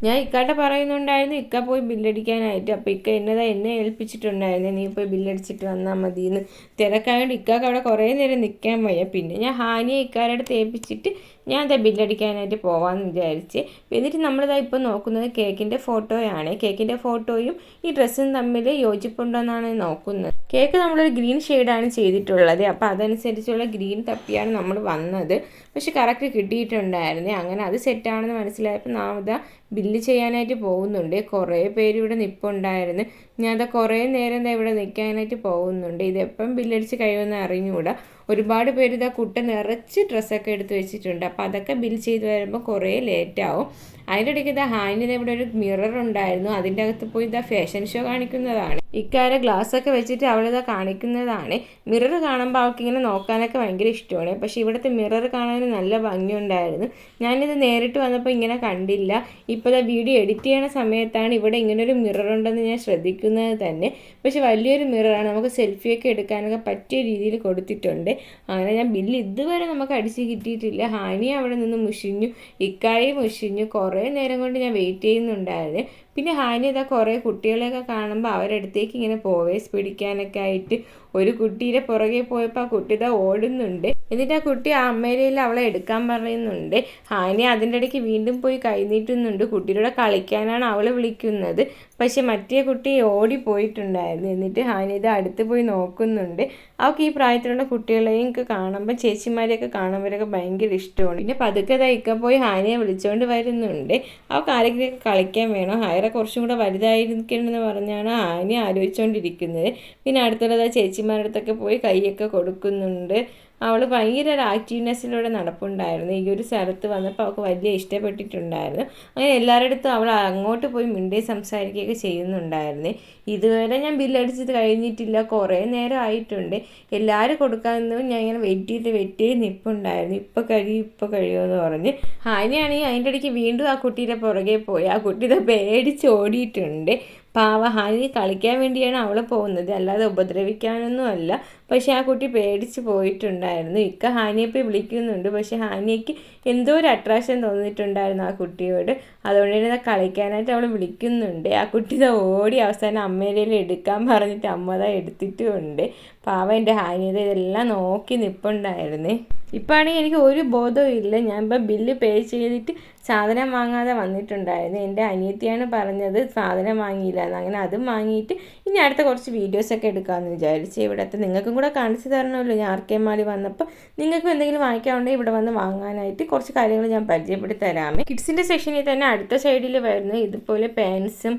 ഞാൻ ഇക്കാട്ടെ പറയുന്നുണ്ടായിരുന്നു ഇക്ക പോയി ബില്ലടിക്കാനായിട്ട്. അപ്പോൾ ഇക്ക എന്നെ ഏൽപ്പിച്ചിട്ടുണ്ടായിരുന്നു, നീ പോയി ബില്ലടിച്ചിട്ട് വന്നാൽ മതിയെന്ന്. തിരക്കായതുകൊണ്ട് ഇക്കാക്ക് അവിടെ കുറേ നേരം നിൽക്കാൻ വയ്യ. പിന്നെ ഞാൻ ഹാനിയെ ഇക്കാരുടെ അടുത്ത് ഏൽപ്പിച്ചിട്ട് ഞാൻ അതാ ബില്ലടിക്കാനായിട്ട് പോകാമെന്ന് വിചാരിച്ച്. എന്നിട്ട് നമ്മളിതാ ഇപ്പോൾ നോക്കുന്നത് കേക്കിൻ്റെ ഫോട്ടോയാണ്. കേക്കിൻ്റെ ഫോട്ടോയും ഈ ഡ്രസ്സും തമ്മിൽ യോജിപ്പുണ്ടോ എന്നാണ് നോക്കുന്നത്. കേക്ക് നമ്മളൊരു ഗ്രീൻ ഷെയ്ഡാണ് ചെയ്തിട്ടുള്ളത്. അപ്പോൾ അതനുസരിച്ചുള്ള ഗ്രീൻ തപ്പിയാണ് നമ്മൾ വന്നത്. പക്ഷെ കറക്റ്റ് കിട്ടിയിട്ടുണ്ടായിരുന്നേ. അങ്ങനെ അത് സെറ്റാണെന്ന് മനസ്സിലായപ്പോൾ നാം ഇതാ ബില്ല് ചെയ്യാനായിട്ട് പോകുന്നുണ്ട്. കുറേ പേര് ഇവിടെ നിൽപ്പുണ്ടായിരുന്നു. ഞാൻ അതാ കുറേ നേരം ഇവിടെ നിൽക്കാനായിട്ട് പോകുന്നുണ്ട്. ഇതെപ്പം ബില്ലടിച്ച് കഴിയുമെന്ന് അറിഞ്ഞുകൂടാ. ഒരുപാട് പേര് ഇതാ കുട്ട നിറച്ച് ഡ്രസ്സൊക്കെ എടുത്ത് വെച്ചിട്ടുണ്ട്. അപ്പോൾ അതൊക്കെ ബിൽ ചെയ്ത് വരുമ്പോൾ കുറേ ലേറ്റാവും. അതിൻ്റെ ഇടയ്ക്ക് ഇതാ ഹാനിന് ഇവിടെ ഒരു മിറർ ഉണ്ടായിരുന്നു. അതിൻ്റെ അകത്ത് പോയി ഇതാ ഫാഷൻ ഷോ കാണിക്കുന്നതാണ്. ഇക്കാരെ ഗ്ലാസ്സൊക്കെ വെച്ചിട്ട് അവളിതാ കാണിക്കുന്നതാണ്. മിറർ കാണുമ്പോൾ അവൾക്കിങ്ങനെ നോക്കാനൊക്കെ ഭയങ്കര ഇഷ്ടമാണ്. പക്ഷേ ഇവിടുത്തെ മിറർ കാണാൻ നല്ല ഭംഗിയുണ്ടായിരുന്നു. ഞാനിത് നേരിട്ട് വന്നപ്പോൾ ഇങ്ങനെ കണ്ടില്ല. ഇപ്പോൾ ഇതാ വീഡിയോ എഡിറ്റ് ചെയ്യണ സമയത്താണ് ഇവിടെ ഇങ്ങനൊരു മിറർ ഉണ്ടെന്ന് ഞാൻ ശ്രദ്ധിക്കുന്നത് തന്നെ. പക്ഷെ വലിയൊരു മിററാണ്, നമുക്ക് സെൽഫിയൊക്കെ എടുക്കാനൊക്കെ പറ്റിയ രീതിയിൽ കൊടുത്തിട്ടുണ്ട്. അങ്ങനെ ഞാൻ ബില്ല് ഇതുവരെ നമുക്ക് അടിച്ച് കിട്ടിയിട്ടില്ല. ഹാനി അവിടെ നിന്ന് മുഷിഞ്ഞു, ഇക്കായി മുഷിഞ്ഞു. കുറേ നേരം കൊണ്ട് ഞാൻ വെയിറ്റ് ചെയ്യുന്നുണ്ടായിരുന്നു. പിന്നെ ഹാനി ഇതാ കുറേ കുട്ടികളെയൊക്കെ കാണുമ്പോൾ അവരടുത്തേക്ക് ഇങ്ങനെ പോവേസ് പിടിക്കാനൊക്കെ ആയിട്ട് ഒരു കുട്ടീൻ്റെ പുറകെ പോയപ്പോൾ ആ കുട്ടി ഇതാ ഓടുന്നുണ്ട്. എന്നിട്ട് ആ കുട്ടി ആ അമ്മേരയിൽ അവളെ എടുക്കാൻ പറയുന്നുണ്ട്. ഹാനി അതിൻ്റെ ഇടയ്ക്ക് വീണ്ടും പോയി കൈ നീട്ടുന്നുണ്ട്. കുട്ടിയുടെ കളിക്കാനാണ് അവൾ വിളിക്കുന്നത്. പക്ഷെ മറ്റേ കുട്ടി ഓടിപ്പോയിട്ടുണ്ടായിരുന്നു. എന്നിട്ട് ഹാനി ഇത് അടുത്ത് പോയി നോക്കുന്നുണ്ട്. അവൾക്ക് ഈ പ്രായത്തിലുള്ള കുട്ടികളെയും കാണുമ്പോൾ ചേച്ചിമാരെയൊക്കെ കാണുമ്പോഴൊക്കെ ഭയങ്കര ഇഷ്ടമാണ്. പിന്നെ പതുക്കെ ഇക്ക പോയി ഹാനിയെ വിളിച്ചുകൊണ്ട് വരുന്നുണ്ട്. അവൾക്ക് ആരെങ്കിലുമൊക്കെ കളിക്കാൻ വേണം. ഹൈറ കുറച്ചും കൂടെ വലുതായിരിക്കണമെന്ന് പറഞ്ഞാണ് ഹാനി ആലോചിച്ചുകൊണ്ടിരിക്കുന്നത്. പിന്നെ അടുത്തുള്ളത് ചേച്ചിമാരുടെ അടുത്തൊക്കെ പോയി കൈയൊക്കെ കൊടുക്കുന്നുണ്ട്. അവൾ ഭയങ്കര ഒരു ആക്റ്റീവ്നെസ്സിലൂടെ നടപ്പുണ്ടായിരുന്നു. ഈ ഒരു സ്ഥലത്ത് വന്നപ്പോൾ അവൾക്ക് വലിയ ഇഷ്ടപ്പെട്ടിട്ടുണ്ടായിരുന്നു. അങ്ങനെ എല്ലാവരുടെ അടുത്തും അവൾ അങ്ങോട്ട് പോയി മിണ്ടി സംസാരിക്കുകയൊക്കെ ചെയ്യുന്നുണ്ടായിരുന്നു. ഇതുവരെ ഞാൻ ബില്ലടിച്ചത് കഴിഞ്ഞിട്ടില്ല, കുറേ നേരം ആയിട്ടുണ്ട്. എല്ലാവരും കൊടുക്കാമെന്നും ഞാൻ ഇങ്ങനെ വെയിറ്റ് ചെയ്ത് നിൽപ്പുണ്ടായിരുന്നു. ഇപ്പോൾ കഴിയുമെന്ന് പറഞ്ഞ്. ഹാനിയാണെങ്കിൽ അതിൻ്റെ ഇടയ്ക്ക് വീണ്ടും ആ കുട്ടീൻ്റെ പുറകെ പോയി. ആ കുട്ടി ഇത് പേടിച്ച് ഓടിയിട്ടുണ്ട്. പാവ ഹാനി കളിക്കാൻ വേണ്ടിയാണ് അവൾ പോകുന്നത്, അല്ലാതെ ഉപദ്രവിക്കാനൊന്നും അല്ല. പക്ഷെ ആ കുട്ടി പേടിച്ച് പോയിട്ടുണ്ടായിരുന്നു. ഇക്ക ഹാനിയെ പോയി വിളിക്കുന്നുണ്ട്. പക്ഷെ ഹാനിയയ്ക്ക് എന്തോ ഒരു അട്രാക്ഷൻ തോന്നിയിട്ടുണ്ടായിരുന്നു ആ കുട്ടിയോട്. അതുകൊണ്ട് തന്നെ കളിക്കാനായിട്ട് അവൾ വിളിക്കുന്നുണ്ട്. ആ കുട്ടി ഓടി അവസാനം അമ്മേരയിൽ എടുക്കാൻ പറഞ്ഞിട്ട് അമ്മ എടുത്തിട്ടുമുണ്ട്. പാവ എൻ്റെ ഹാനിയത ഇതെല്ലാം നോക്കി നിൽപ്പുണ്ടായിരുന്നേ. ഇപ്പോൾ ആണെങ്കിൽ എനിക്ക് ഒരു ബോധവും ഇല്ല. ഞാൻ ഇപ്പോൾ ബില്ല് പേ ചെയ്തിട്ട് സാധനം വാങ്ങാതെ വന്നിട്ടുണ്ടായിരുന്നു. എൻ്റെ അനിയത്തിയാണ് പറഞ്ഞത് സാധനം വാങ്ങിയില്ല എന്ന്. അങ്ങനെ അതും വാങ്ങിയിട്ട് ഇനി അടുത്ത കുറച്ച് വീഡിയോസൊക്കെ എടുക്കാമെന്ന് വിചാരിച്ച്. ഇവിടുത്തെ നിങ്ങൾക്കും കൂടെ കാണിച്ചു തരണമല്ലോ. ഞാൻ RK മാളിൽ വന്നപ്പോൾ നിങ്ങൾക്കും എന്തെങ്കിലും വാങ്ങിക്കാനുണ്ടെങ്കിൽ ഇവിടെ വന്ന് വാങ്ങാനായിട്ട് കുറച്ച് കാര്യങ്ങൾ ഞാൻ പരിചയപ്പെടുത്തി തരാമേ. കിഡ്സിൻ്റെ സെക്ഷനിൽ തന്നെ അടുത്ത സൈഡിൽ വരുന്നത് ഇതുപോലെ പാൻസും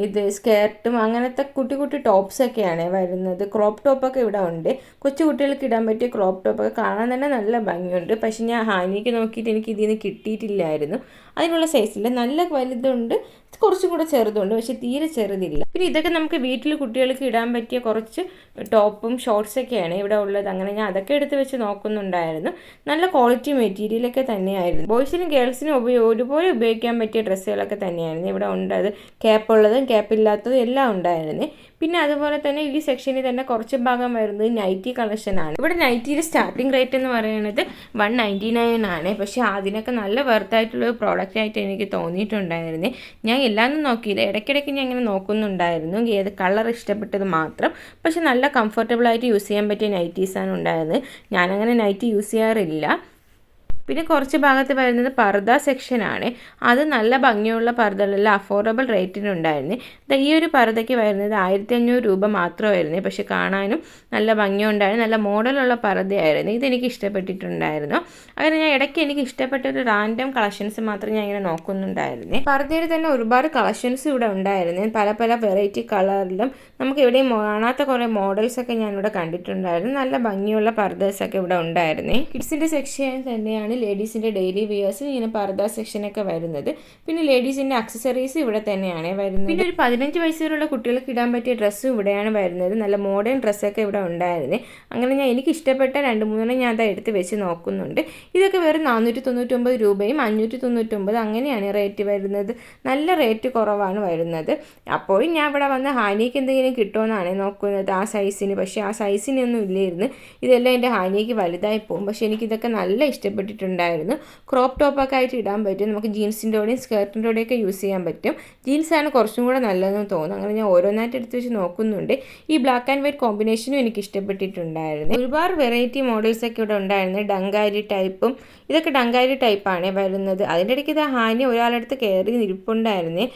ഇത് സ്കേർട്ടും അങ്ങനത്തെ കുട്ടി ടോപ്സൊക്കെയാണ് വരുന്നത്. ക്രോപ്പ് ടോപ്പൊക്കെ ഇവിടെ ഉണ്ട്. കൊച്ചു കുട്ടികൾക്ക് ഇടാൻ പറ്റിയ ക്രോപ്പ് ടോപ്പൊക്കെ കാണാൻ തന്നെ നല്ല ഭംഗിയുണ്ട്. പക്ഷെ ഞാൻ ഹാനിക്ക് നോക്കിയിട്ട് എനിക്ക് ഇതിൽ നിന്ന് കിട്ടിയിട്ടില്ലായിരുന്നു. അതിനുള്ള സൈസില്ല. നല്ല വലുതുണ്ട്, കുറച്ചും കൂടെ ചെറുതുണ്ട്, പക്ഷെ തീരെ ചെറുതില്ല. പിന്നെ ഇതൊക്കെ നമുക്ക് വീട്ടിൽ കുട്ടികൾക്ക് ഇടാൻ പറ്റിയ കുറച്ച് ടോപ്പും ഷോർട്സൊക്കെയാണ് ഇവിടെ ഉള്ളത്. അങ്ങനെ ഞാൻ അതൊക്കെ എടുത്ത് വെച്ച് നോക്കുന്നുണ്ടായിരുന്നു. നല്ല ക്വാളിറ്റി മെറ്റീരിയലൊക്കെ തന്നെയായിരുന്നു. ബോയ്സിനും ഗേൾസിനും ഒരുപോലെ ഉപയോഗിക്കാൻ പറ്റിയ ഡ്രസ്സുകളൊക്കെ തന്നെയായിരുന്നു ഇവിടെ ഉണ്ടത്. ക്യാപ്പുള്ളതും ക്യാപ്പില്ലാത്തതും എല്ലാം ഉണ്ടായിരുന്നു. പിന്നെ അതുപോലെ തന്നെ ഈ സെക്ഷനിൽ തന്നെ കുറച്ച് ഭാഗം വരുന്നത് നൈറ്റി കളക്ഷനാണ്. ഇവിടെ നൈറ്റിയുടെ സ്റ്റാർട്ടിംഗ് റേറ്റ് എന്ന് പറയുന്നത് 199 ആണ്. പക്ഷേ അതിനൊക്കെ നല്ല വെർത്തായിട്ടുള്ള ഒരു പ്രോഡക്റ്റ് ആയിട്ട് എനിക്ക് തോന്നിയിട്ടുണ്ടായിരുന്നു. ഞാൻ എല്ലാം നോക്കിയില്ല, ഇടയ്ക്കിടയ്ക്ക് ഞാൻ ഇങ്ങനെ നോക്കുന്നുണ്ടായിരുന്നു ഏത് കളർ ഇഷ്ടപ്പെട്ടത് മാത്രം. പക്ഷെ നല്ല കംഫർട്ടബിളായിട്ട് യൂസ് ചെയ്യാൻ പറ്റിയ നൈറ്റീസാണ് ഉണ്ടായിരുന്നത്. ഞാനങ്ങനെ നൈറ്റി യൂസ് ചെയ്യാറില്ല. പിന്നെ കുറച്ച് ഭാഗത്ത് വരുന്നത് പർദ്ദ സെക്ഷനാണ്. അത് നല്ല ഭംഗിയുള്ള പർദ്ദകളെല്ലാം അഫോർഡബിൾ റേറ്റിനുണ്ടായിരുന്നു. ഈ ഒരു പർദ്ദയ്ക്ക് വരുന്നത് 1500 രൂപ മാത്രമായിരുന്നു. പക്ഷെ കാണാനും നല്ല ഭംഗിയുണ്ടായിരുന്നു. നല്ല മോഡലുള്ള പർദ്ദയായിരുന്നു. ഇതെനിക്ക് ഇഷ്ടപ്പെട്ടിട്ടുണ്ടായിരുന്നു. അങ്ങനെ ഞാൻ ഇടയ്ക്ക് എനിക്ക് ഇഷ്ടപ്പെട്ട ഒരു റാൻഡം കളക്ഷൻസ് മാത്രം ഞാൻ ഇങ്ങനെ നോക്കുന്നുണ്ടായിരുന്നു. പർദ്ദയിൽ തന്നെ ഒരുപാട് കളക്ഷൻസ് ഇവിടെ ഉണ്ടായിരുന്നു. പല വെറൈറ്റി കളറിലും നമുക്ക് എവിടെയും കാണാത്ത കുറേ മോഡൽസൊക്കെ ഞാനിവിടെ കണ്ടിട്ടുണ്ടായിരുന്നു. നല്ല ഭംഗിയുള്ള പർദ്ദസൊക്കെ ഇവിടെ ഉണ്ടായിരുന്നു. കിഡ്സിൻ്റെ സെക്ഷൻ തന്നെയാണ് ലേഡീസിൻ്റെ ഡെയിലി വിയേഴ്സിന് ഇങ്ങനെ പർദ്ദ സെക്ഷനൊക്കെ വരുന്നത്. പിന്നെ ലേഡീസിൻ്റെ അക്സസറീസ് ഇവിടെ തന്നെയാണ് വരുന്നത്. പിന്നെ ഒരു 15 വയസ്സുള്ള കുട്ടികൾക്ക് ഇടാൻ പറ്റിയ ഡ്രസ്സും ഇവിടെയാണ് വരുന്നത്. നല്ല മോഡേൺ ഡ്രസ്സൊക്കെ ഇവിടെ ഉണ്ടായിരുന്നു. അങ്ങനെ എനിക്ക് ഇഷ്ടപ്പെട്ട 2-3 ഞാൻ അതാ എടുത്ത് വെച്ച് നോക്കുന്നുണ്ട്. ഇതൊക്കെ വെറും 499 രൂപയും 599 അങ്ങനെയാണ് റേറ്റ് വരുന്നത്. നല്ല റേറ്റ് കുറവാണ് വരുന്നത്. അപ്പോൾ ഞാൻ ഇവിടെ വന്ന് ഹാനിക്ക് എന്തെങ്കിലും കിട്ടുമെന്നാണ് നോക്കുന്നത് ആ സൈസിന്. പക്ഷേ ആ സൈസിനൊന്നും ഇല്ലായിരുന്നു. ഇതെല്ലാം എൻ്റെ ഹാനിക്ക് വലുതായി പോകും. പക്ഷേ എനിക്കിതൊക്കെ നല്ല ഇഷ്ടപ്പെട്ടിട്ടുണ്ട്. ഇഷ്ടപ്പെട്ടിട്ടുണ്ടായിരുന്നു. ക്രോപ്പ് ടോപ്പൊക്കെ ആയിട്ട് ഇടാൻ പറ്റും, നമുക്ക് ജീൻസിൻ്റെ കൂടെയും സ്കേർട്ടിൻ്റെ കൂടെയൊക്കെ യൂസ് ചെയ്യാൻ പറ്റും. ജീൻസാണ് കുറച്ചും കൂടെ നല്ലതെന്ന് തോന്നുന്നു. അങ്ങനെ ഞാൻ ഓരോന്നായിട്ട് എടുത്ത് വെച്ച് നോക്കുന്നുണ്ട്. ഈ ബ്ലാക്ക് ആൻഡ് വൈറ്റ് കോമ്പിനേഷനും എനിക്ക് ഇഷ്ടപ്പെട്ടിട്ടുണ്ടായിരുന്നു. ഒരുപാട് വെറൈറ്റി മോഡൽസൊക്കെ ഇവിടെ ഉണ്ടായിരുന്നു. ഡങ്കാരി ടൈപ്പും, ഇതൊക്കെ ഡങ്കാരി ടൈപ്പാണ് വരുന്നത്. അതിൻ്റെ ഇടയ്ക്ക് ഇത് ഹാനി ഒരാളടുത്ത് കയറി ഇരിപ്പുണ്ടായിരുന്നേ.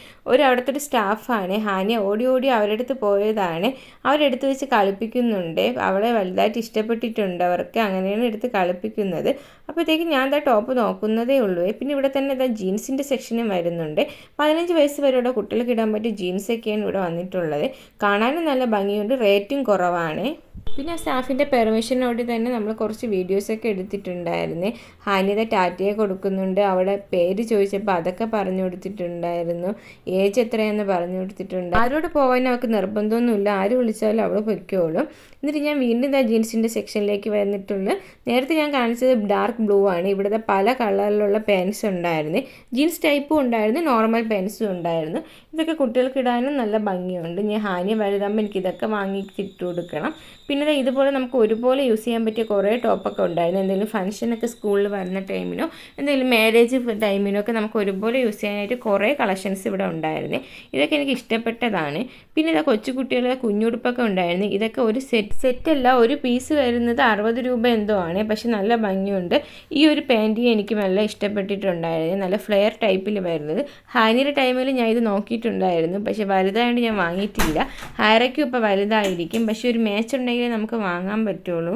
അവിടുത്തെ ഒരു സ്റ്റാഫാണ്. ഹാനി ഓടി അവരുടെ അടുത്ത് പോയതാണ്. അവരെടുത്ത് വെച്ച് കളിപ്പിക്കുന്നുണ്ട്. അവളെ വലുതായിട്ട് ഇഷ്ടപ്പെട്ടിട്ടുണ്ട് അവർക്ക്, അങ്ങനെയാണ് എടുത്ത് കളിപ്പിക്കുന്നത്. അപ്പോഴത്തേക്ക് ഞാൻ ടോപ്പ് നോക്കുന്നതേ ഉള്ളൂ. പിന്നെ ഇവിടെ തന്നെ ജീൻസിൻ്റെ സെക്ഷനും വരുന്നുണ്ട്. 15 വയസ്സ് വരെയുള്ള കുട്ടികൾക്ക് ഇടാൻ പറ്റിയ ജീൻസൊക്കെയാണ് ഇവിടെ വന്നിട്ടുള്ളത്. കാണാനും നല്ല ഭംഗിയുണ്ട്, റേറ്റും കുറവാണ്. പിന്നെ ആ സ്റ്റാഫിൻ്റെ പെർമിഷനോട് തന്നെ നമ്മൾ കുറച്ച് വീഡിയോസൊക്കെ എടുത്തിട്ടുണ്ടായിരുന്നു. ഹാനിത ടാറ്റയെ കൊടുക്കുന്നുണ്ട്. അവിടെ പേര് ചോദിച്ചപ്പോൾ അതൊക്കെ പറഞ്ഞു കൊടുത്തിട്ടുണ്ടായിരുന്നു. ഏജ് എത്രയെന്ന് പറഞ്ഞു കൊടുത്തിട്ടുണ്ട്. ആരോട് പോകാൻ അവൾക്ക് നിർബന്ധമൊന്നുമില്ല, ആര് വിളിച്ചാലും അവൾ പൊയ്ക്കോളും. എന്നിട്ട് ഞാൻ വീണ്ടും ജീൻസിൻ്റെ സെക്ഷനിലേക്ക് വന്നിട്ടുള്ളൂ. നേരത്തെ ഞാൻ കാണിച്ചത് ഡാർക്ക് ബ്ലൂ ആണ്. ഇവിടുത്തെ പല കളറിലുള്ള പെൻസ് ഉണ്ടായിരുന്നു. ജീൻസ് ടൈപ്പും ഉണ്ടായിരുന്നു, നോർമൽ പെൻസും ഉണ്ടായിരുന്നു. ഇതൊക്കെ കുട്ടികൾക്ക് ഇടാനും നല്ല ഭംഗിയുണ്ട്. ഞാൻ ഹാനി വലുതാകുമ്പോൾ എനിക്ക് ഇതൊക്കെ വാങ്ങിയിട്ട് കൊടുക്കണം. പിന്നെ ഇതുപോലെ നമുക്ക് ഒരുപോലെ യൂസ് ചെയ്യാൻ പറ്റിയ കുറേ ടോപ്പൊക്കെ ഉണ്ടായിരുന്നു. എന്തെങ്കിലും ഫംഗ്ഷനൊക്കെ സ്കൂളിൽ വരുന്ന ടൈമിനോ എന്തെങ്കിലും മാരേജ് ടൈമിനോ ഒക്കെ നമുക്ക് ഒരുപോലെ യൂസ് ചെയ്യാനായിട്ട് കുറേ കളക്ഷൻസ് ഇവിടെ ഉണ്ടായിരുന്നു. ഇതൊക്കെ എനിക്ക് ഇഷ്ടപ്പെട്ടതാണ്. പിന്നെ കൊച്ചു കുട്ടികളുടെ കുഞ്ഞുടുപ്പൊക്കെ ഉണ്ടായിരുന്നു. ഇതൊക്കെ ഒരു സെറ്റല്ല, ഒരു പീസ് വരുന്നത് 60 രൂപ എന്തോ ആണ്. പക്ഷെ നല്ല ഭംഗിയുണ്ട്. ഈ ഒരു പാൻറ്റി എനിക്ക് നല്ല ഇഷ്ടപ്പെട്ടിട്ടുണ്ടായിരുന്നു. നല്ല ഫ്ലെയർ ടൈപ്പിൽ വരുന്നത്. ഹാനിയുടെ ടൈമിൽ ഞാൻ ഇത് നോക്കിയിട്ടുണ്ടായിരുന്നു, പക്ഷെ വലുതായതുകൊണ്ട് ഞാൻ വാങ്ങിയിട്ടില്ല. ഹയറയ്ക്കും ഇപ്പോൾ വലുതായിരിക്കും, പക്ഷെ ഒരു മാച്ച് ഉണ്ടെങ്കിൽ നമുക്ക് വാങ്ങാൻ പറ്റുള്ളൂ.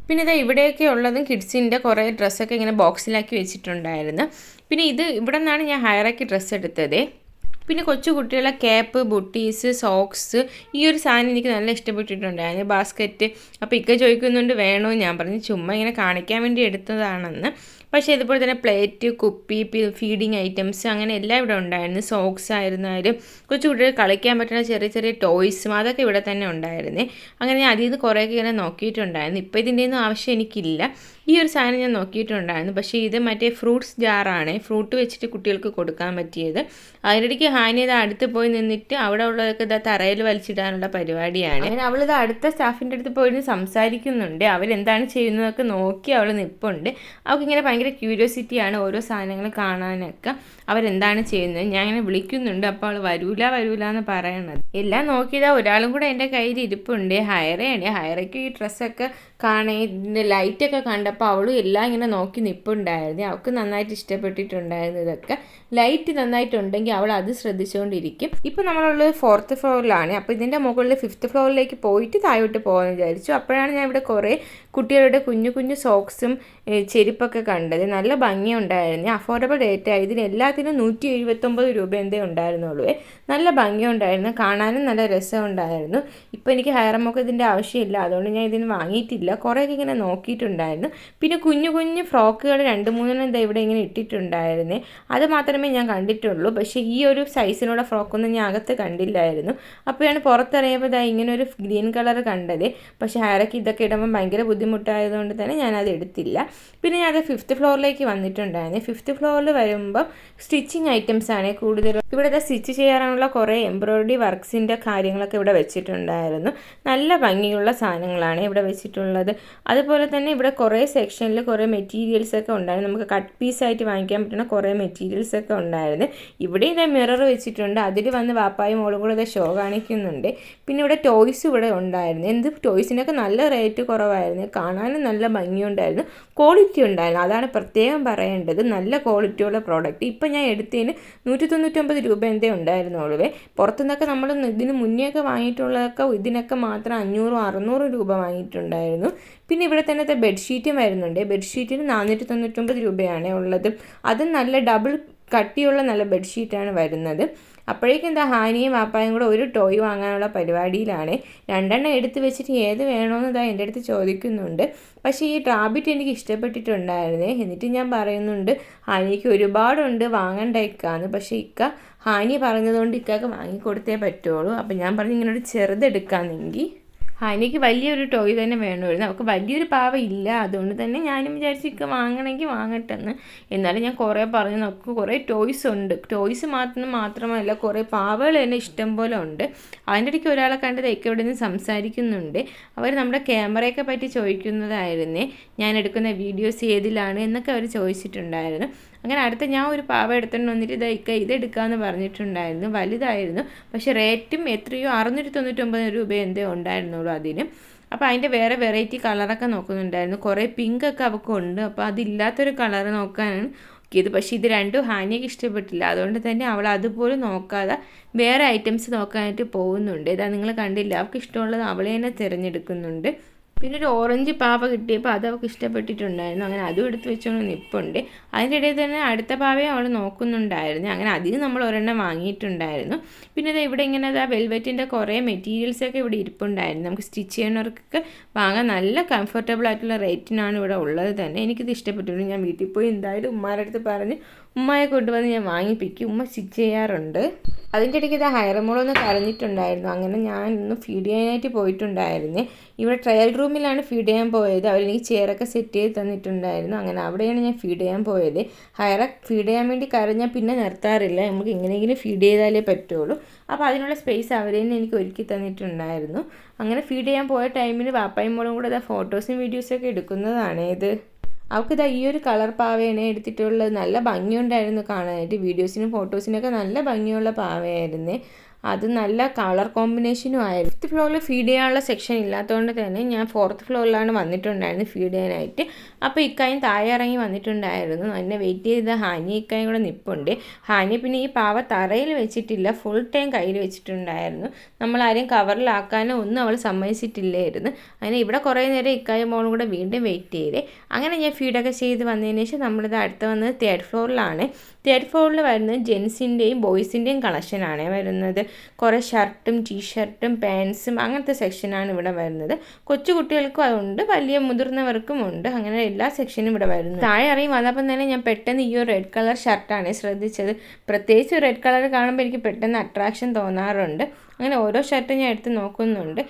പിന്നെ ഇവിടെയൊക്കെ ഉള്ളതും കിഡ്സിൻ്റെ കുറേ ഡ്രസ്സൊക്കെ ഇങ്ങനെ ബോക്സിലാക്കി വെച്ചിട്ടുണ്ടായിരുന്നു. പിന്നെ ഇവിടെ നിന്നാണ് ഞാൻ ഹയറയ്ക്ക് ഡ്രസ്സ് എടുത്തത്. പിന്നെ കൊച്ചു കുട്ടികളെ ക്യാപ്പ്, ബുട്ടീസ്, സോക്സ്, ഈ ഒരു സാധനം എനിക്ക് നല്ല ഇഷ്ടപ്പെട്ടിട്ടുണ്ടായിരുന്നു. ബാസ്ക്കറ്റ്. അപ്പോൾ ഇക്ക ചോദിക്കുന്നുണ്ട് വേണോ, ഞാൻ പറഞ്ഞു ചുമ്മാ ഇങ്ങനെ കാണിക്കാൻ വേണ്ടി എടുത്തതാണെന്ന്. പക്ഷേ ഇതുപോലെ തന്നെ പ്ലേറ്റ്, കുപ്പി, ഫീഡിങ് ഐറ്റംസ് അങ്ങനെ എല്ലാം ഇവിടെ ഉണ്ടായിരുന്നു. സോക്സ് ആയിരുന്നാലും കൊച്ചു കുട്ടികൾ കളിക്കാൻ പറ്റുന്ന ചെറിയ ചെറിയ ടോയ്സും അതൊക്കെ ഇവിടെ തന്നെ ഉണ്ടായിരുന്നു. അങ്ങനെ ഞാൻ അതിൽ നിന്ന് കുറേയൊക്കെ ഇങ്ങനെ നോക്കിയിട്ടുണ്ടായിരുന്നു. ഇപ്പോൾ ഇതിൻ്റെ ഒന്നും ആവശ്യം എനിക്കില്ല. ഈ ഒരു സാധനം ഞാൻ നോക്കിയിട്ടുണ്ടായിരുന്നു. പക്ഷേ ഇത് മറ്റേ ഫ്രൂട്ട്സ് ജാറാണ്, ഫ്രൂട്ട് വെച്ചിട്ട് കുട്ടികൾക്ക് കൊടുക്കാൻ പറ്റിയത്. അതിനിടയ്ക്ക് ഹാനി അടുത്ത് പോയി നിന്നിട്ട് അവിടെ ഉള്ളതൊക്കെ തറയിൽ വലിച്ചിടാനുള്ള പരിപാടിയാണ്. അങ്ങനെ അവളിത് അടുത്ത സ്റ്റാഫിൻ്റെ അടുത്ത് പോയി സംസാരിക്കുന്നുണ്ട്. അവരെന്താണ് ചെയ്യുന്നതൊക്കെ നോക്കി അവൾ നിൽപ്പുണ്ട്. അവൾക്കിങ്ങനെ ഭയങ്കര ക്യൂരിയോസിറ്റിയാണ് ഓരോ സാധനങ്ങൾ കാണാനൊക്കെ, അവരെന്താണ് ചെയ്യുന്നത്. ഞാൻ ഇങ്ങനെ വിളിക്കുന്നുണ്ട്, അപ്പോൾ അവൾ വരൂല എന്ന് പറയണത്. എല്ലാം നോക്കിയതാ ഒരാളും കൂടെ എൻ്റെ കയ്യിൽ ഇരിപ്പുണ്ട്. ഹയറയാണ്. ഹയറയ്ക്ക് ഈ ഡ്രസ്സൊക്കെ ഇതിൻ്റെ ലൈറ്റൊക്കെ കണ്ടപ്പോൾ അവളും എല്ലാം ഇങ്ങനെ നോക്കി നിൽപ്പുണ്ടായിരുന്നു. അവൾക്ക് നന്നായിട്ട് ഇഷ്ടപ്പെട്ടിട്ടുണ്ടായിരുന്നു. ഇതൊക്കെ ലൈറ്റ് നന്നായിട്ടുണ്ടെങ്കിൽ അവൾ അത് ശ്രദ്ധിച്ചുകൊണ്ടിരിക്കും. ഇപ്പോൾ നമ്മളുള്ളത് 4th ഫ്ലോറിലാണ്. അപ്പോൾ ഇതിൻ്റെ മുകളിൽ 5th ഫ്ലോറിലേക്ക് പോയിട്ട് താഴോട്ട് പോകാമെന്ന് വിചാരിച്ചു. അപ്പോഴാണ് ഞാൻ ഇവിടെ കുറേ കുട്ടികളുടെ കുഞ്ഞു സോക്സും ചെരുപ്പൊക്കെ കണ്ടത്. നല്ല ഭംഗിയുണ്ടായിരുന്നു. അഫോർഡബിൾ റേറ്റ് ആയി. ഇതിനെല്ലാത്തിനും 179 രൂപ എന്തേ ഉണ്ടായിരുന്നുള്ളൂ. നല്ല ഭംഗിയുണ്ടായിരുന്നു, കാണാനും നല്ല രസമുണ്ടായിരുന്നു. ഇപ്പോൾ എനിക്ക് ഹയറമൊക്കെ ഇതിൻ്റെ ആവശ്യമില്ല, അതുകൊണ്ട് ഞാൻ ഇതിന് വാങ്ങിയിട്ടില്ല. കുറേയൊക്കെ ഇങ്ങനെ നോക്കിയിട്ടുണ്ടായിരുന്നു. പിന്നെ കുഞ്ഞു ഫ്രോക്കുകൾ 2-3 ഇവിടെ ഇങ്ങനെ ഇട്ടിട്ടുണ്ടായിരുന്നു. അത് മാത്രമേ ഞാൻ കണ്ടിട്ടുള്ളൂ. പക്ഷേ ഈ ഒരു സൈസിനുള്ള ഫ്രോക്കൊന്നും ഞാൻ അകത്ത് കണ്ടില്ലായിരുന്നു. അപ്പോഴാണ് പുറത്തിറങ്ങിയപ്പോൾ ഇങ്ങനെ ഒരു ഗ്രീൻ കളർ കണ്ടത്. പക്ഷേ ഹയറയ്ക്ക് ഇതൊക്കെ ഇടുമ്പോൾ ഭയങ്കര ബുദ്ധിമുട്ടായതുകൊണ്ട് തന്നെ ഞാനത് എടുത്തില്ല. പിന്നെ ഞാൻ 5th ഫ്ലോറിലേക്ക് വന്നിട്ടുണ്ടായിരുന്നു. 5th ഫ്ലോറിൽ വരുമ്പോൾ സ്റ്റിച്ചിങ് ഐറ്റംസ് ആണ് കൂടുതലും. ഇവിടെ സ്റ്റിച്ച് ചെയ്യാനുള്ള കുറേ എംബ്രോയിഡറി വർക്ക്സിൻ്റെ കാര്യങ്ങളൊക്കെ ഇവിടെ വെച്ചിട്ടുണ്ടായിരുന്നു. നല്ല ഭംഗിയുള്ള സാധനങ്ങളാണ് ഇവിടെ വെച്ചിട്ടുള്ളത്. അതുപോലെ തന്നെ ഇവിടെ കുറേ സെക്ഷനിൽ കുറേ മെറ്റീരിയൽസൊക്കെ ഉണ്ടായിരുന്നു. നമുക്ക് കട്ട് പീസായിട്ട് വാങ്ങിക്കാൻ പറ്റുന്ന കുറേ മെറ്റീരിയൽസൊക്കെ ഉണ്ടായിരുന്നു. ഇവിടെ മിറർ വെച്ചിട്ടുണ്ട്. അതിൽ വന്ന് വാപ്പായും മോളും കൂടെ ഷോ കാണിക്കുന്നുണ്ട്. പിന്നെ ഇവിടെ ടോയ്സ് ഇവിടെ ഉണ്ടായിരുന്നു. ടോയ്സിനൊക്കെ നല്ല റേറ്റ് കുറവായിരുന്നു. കാണാനും നല്ല ഭംഗിയുണ്ടായിരുന്നു, ക്വാളിറ്റി ഉണ്ടായിരുന്നു. അതാണ് പ്രത്യേകം പറയേണ്ടത്. നല്ല ക്വാളിറ്റിയുള്ള പ്രോഡക്റ്റ്. ഇപ്പം ഞാൻ എടുത്തതിന് 199 രൂപ എന്തേ ഉണ്ടായിരുന്നുള്ളൂ. പുറത്തുനിന്നൊക്കെ നമ്മൾ ഇതിന് മുന്നേയൊക്കെ വാങ്ങിയിട്ടുള്ളതൊക്കെ ഇതിനൊക്കെ മാത്രം 500-600 രൂപ വാങ്ങിയിട്ടുണ്ടായിരുന്നു. പിന്നെ ഇവിടെ തന്നെ ബെഡ്ഷീറ്റും വരുന്നുണ്ട്. ബെഡ്ഷീറ്റിന് 499 രൂപയാണ് ഉള്ളത്. അതും നല്ല ഡബിൾ കട്ടിയുള്ള നല്ല ബെഡ്ഷീറ്റാണ് വരുന്നത്. അപ്പോഴേക്കും ഹാനിയും വാപ്പായും കൂടെ ഒരു ടോയ് വാങ്ങാനുള്ള പരിപാടിയിലാണ്. 2 എടുത്ത് വെച്ചിട്ട് ഏത് വേണമെന്ന് എൻ്റെ അടുത്ത് ചോദിക്കുന്നുണ്ട്. പക്ഷേ ഈ റാബിറ്റ് എനിക്ക് ഇഷ്ടപ്പെട്ടിട്ടുണ്ടായിരുന്നേ. എന്നിട്ട് ഞാൻ പറയുന്നുണ്ട് ഹാനിക്ക് ഒരുപാടുണ്ട് വാങ്ങണ്ട ഇക്കാന്ന്. പക്ഷേ ഇക്ക ഹാനി പറഞ്ഞതുകൊണ്ട് ഇക്കാക്ക് വാങ്ങിക്കൊടുത്തേ പറ്റുള്ളൂ. അപ്പം ഞാൻ പറഞ്ഞു ഇങ്ങനെ ഒരു ചെറുതെടുക്കാമെന്നെങ്കിൽ ഹാനിക്ക് വലിയൊരു ടോയ് തന്നെ വേണമായിരുന്നു. അവൾക്ക് വലിയൊരു പാവ ഇല്ല, അതുകൊണ്ട് തന്നെ ഞാനും വിചാരിച്ചു ഇക്ക വാങ്ങണമെങ്കിൽ വാങ്ങട്ടെ എന്ന്. എന്നാലും ഞാൻ കുറേ പറഞ്ഞു, നമുക്ക് കുറേ ടോയ്സ് ഉണ്ട്, ടോയ്സ് മാത്രമല്ല കുറേ പാവകൾ തന്നെ ഇഷ്ടം പോലെ ഉണ്ട്. അതിൻ്റെ ഇടയ്ക്ക് ഒരാളെ കണ്ടത് ഇക്ക ഇവിടെ നിന്ന് സംസാരിക്കുന്നുണ്ട്. അവർ നമ്മുടെ ക്യാമറയൊക്കെ പറ്റി ചോദിക്കുന്നതായിരുന്നേ, ഞാൻ എടുക്കുന്ന വീഡിയോസ് ഏതിലാണ് എന്നൊക്കെ അവർ ചോദിച്ചിട്ടുണ്ടായിരുന്നു. അങ്ങനെ അടുത്ത ഞാൻ ഒരു പാവ എടുത്തുകൊണ്ട് വന്നിട്ട് ഇതെടുക്കാമെന്ന് പറഞ്ഞിട്ടുണ്ടായിരുന്നു. വലുതായിരുന്നു, പക്ഷേ റേറ്റും എത്രയോ 699 രൂപ എന്തോ ഉണ്ടായിരുന്നുള്ളൂ അതിന്. അപ്പോൾ അതിൻ്റെ വേറെ വെറൈറ്റി കളറൊക്കെ നോക്കുന്നുണ്ടായിരുന്നു. കുറേ പിങ്കൊക്കെ അവൾക്കുണ്ട്, അപ്പോൾ അതില്ലാത്തൊരു കളർ നോക്കാനാണ് നോക്കിയത്. പക്ഷേ ഇത് രണ്ടും ഹാനിക്ക് ഇഷ്ടപ്പെട്ടില്ല, അതുകൊണ്ട് തന്നെ അവൾ അതുപോലെ നോക്കാതെ വേറെ ഐറ്റംസ് നോക്കാനായിട്ട് പോകുന്നുണ്ട്. ഇതാ നിങ്ങൾ കണ്ടില്ല, അവൾക്ക് ഇഷ്ടമുള്ളത് അവളെ തന്നെ തിരഞ്ഞെടുക്കുന്നുണ്ട്. പിന്നെ ഒരു ഓറഞ്ച് പാവ കിട്ടിയപ്പോൾ അത് അവൾക്ക് ഇഷ്ടപ്പെട്ടിട്ടുണ്ടായിരുന്നു. അങ്ങനെ അതും എടുത്ത് വെച്ചുകൊണ്ട് നിൽപ്പുണ്ട്. അതിൻ്റെ ഇടയിൽ തന്നെ അടുത്ത പാവയെ അവൾ നോക്കുന്നുണ്ടായിരുന്നു. അങ്ങനെ അതിന് നമ്മൾ ഒരെണ്ണം വാങ്ങിയിട്ടുണ്ടായിരുന്നു. പിന്നെ ഇവിടെ ഇങ്ങനെ വെൽവെറ്റിൻ്റെ കുറേ മെറ്റീരിയൽസൊക്കെ ഇവിടെ ഇരിപ്പുണ്ടായിരുന്നു. നമുക്ക് സ്റ്റിച്ച് ചെയ്യുന്നവർക്കൊക്കെ വാങ്ങാൻ നല്ല കംഫർട്ടബിൾ ആയിട്ടുള്ള റേറ്റിനാണ് ഇവിടെ ഉള്ളത് തന്നെ. എനിക്കിത് ഇഷ്ടപ്പെട്ടിട്ടുണ്ട്. ഞാൻ വീട്ടിൽ പോയി എന്തായാലും ഉമ്മാരുടെ അടുത്ത് പറഞ്ഞ് ഉമ്മയെ കൊണ്ടുവന്ന് ഞാൻ വാങ്ങിപ്പിക്കും. ഉമ്മ സ്റ്റിച്ച് ചെയ്യാറുണ്ട്. അതിൻ്റെ ഇടയ്ക്ക് ഇത് ഹൈറമോളൊന്ന് കരഞ്ഞിട്ടുണ്ടായിരുന്നു. അങ്ങനെ ഞാൻ ഇന്ന് ഫീഡ് ചെയ്യാനായിട്ട് പോയിട്ടുണ്ടായിരുന്നു. ഇവിടെ ട്രയൽ റൂമിലാണ് ഫീഡ് ചെയ്യാൻ പോയത്. അവരെനിക്ക് ചെയറൊക്കെ സെറ്റ് ചെയ്ത് തന്നിട്ടുണ്ടായിരുന്നു. അങ്ങനെ അവിടെയാണ് ഞാൻ ഫീഡ് ചെയ്യാൻ പോയത്. ഹൈറ ഫീഡ് ചെയ്യാൻ വേണ്ടി കരഞ്ഞാൽ പിന്നെ നിർത്താറില്ല, നമുക്ക് എങ്ങനെയെങ്കിലും ഫീഡ് ചെയ്താലേ പറ്റുള്ളൂ. അപ്പോൾ അതിനുള്ള സ്പേസ് അവർ തന്നെ എനിക്ക് ഒരുക്കി തന്നിട്ടുണ്ടായിരുന്നു. അങ്ങനെ ഫീഡ് ചെയ്യാൻ പോയ ടൈമിൽ വാപ്പായും മോളും കൂടെ ഫോട്ടോസും വീഡിയോസൊക്കെ എടുക്കുന്നതാണ് ഇത്. അവൾക്ക് ഈ ഒരു കളർ പാവയാണ് എടുത്തിട്ടുള്ളത്. നല്ല ഭംഗിയുണ്ടായിരുന്നു കാണാനായിട്ട്. വീഡിയോസിനും ഫോട്ടോസിനൊക്കെ നല്ല ഭംഗിയുള്ള പാവയായിരുന്നു. അത് നല്ല കളർ കോമ്പിനേഷനും ആയിരുന്നു. 5th ഫ്ലോറിൽ ഫീഡ് ചെയ്യാനുള്ള സെക്ഷൻ ഇല്ലാത്തതുകൊണ്ട് തന്നെ ഞാൻ 4th ഫ്ലോറിലാണ് വന്നിട്ടുണ്ടായിരുന്നു ഫീഡ് ചെയ്യാനായിട്ട്. അപ്പോൾ ഇക്കായും താഴെ ഇറങ്ങി വന്നിട്ടുണ്ടായിരുന്നു. എന്നെ വെയിറ്റ് ചെയ്ത ഹാനി ഇക്കായും കൂടെ നിൽപ്പുണ്ട്. ഹാനി പിന്നെ ഈ പാവ തറയിൽ വെച്ചിട്ടില്ല, ഫുൾ ടൈം കയ്യിൽ വെച്ചിട്ടുണ്ടായിരുന്നു. നമ്മളാരെയും കവറിലാക്കാനോ ഒന്നും അവൾ സമ്മതിച്ചിട്ടില്ലായിരുന്നു. അങ്ങനെ ഇവിടെ കുറേ നേരം ഇക്കായും മോളും കൂടെ വീണ്ടും വെയിറ്റ് ചെയ്തേ. അങ്ങനെ ഞാൻ ഫീഡൊക്കെ ചെയ്ത് വന്നതിന് ശേഷം നമ്മളിത് അടുത്ത് വന്നത് 3rd ഫ്ലോറിലാണ്. 3rd ഫ്ലോറിൽ വരുന്നത് ജെൻസിൻ്റെയും ബോയ്സിൻ്റെയും കളക്ഷനാണ് വരുന്നത്. കുറേ ഷർട്ടും ടീഷർട്ടും പാൻസും അങ്ങനത്തെ സെക്ഷനാണ് ഇവിടെ വരുന്നത്. കൊച്ചു കുട്ടികൾക്കും അതുണ്ട്, വലിയ മുതിർന്നവർക്കും ഉണ്ട്. അങ്ങനെ എല്ലാ സെക്ഷനും ഇവിടെ വരുന്നു. താഴെ ഇറങ്ങി വന്നപ്പം തന്നെ ഞാൻ പെട്ടെന്ന് ഈ ഒരു റെഡ് കളർ ഷർട്ടാണ് ശ്രദ്ധിച്ചത്. പ്രത്യേകിച്ച് റെഡ് കളർ കാണുമ്പോൾ എനിക്ക് പെട്ടെന്ന് അട്രാക്ഷൻ തോന്നാറുണ്ട്. അങ്ങനെ ഓരോ ഷർട്ടും ഞാൻ എടുത്ത് നോക്കുന്നുണ്ട്.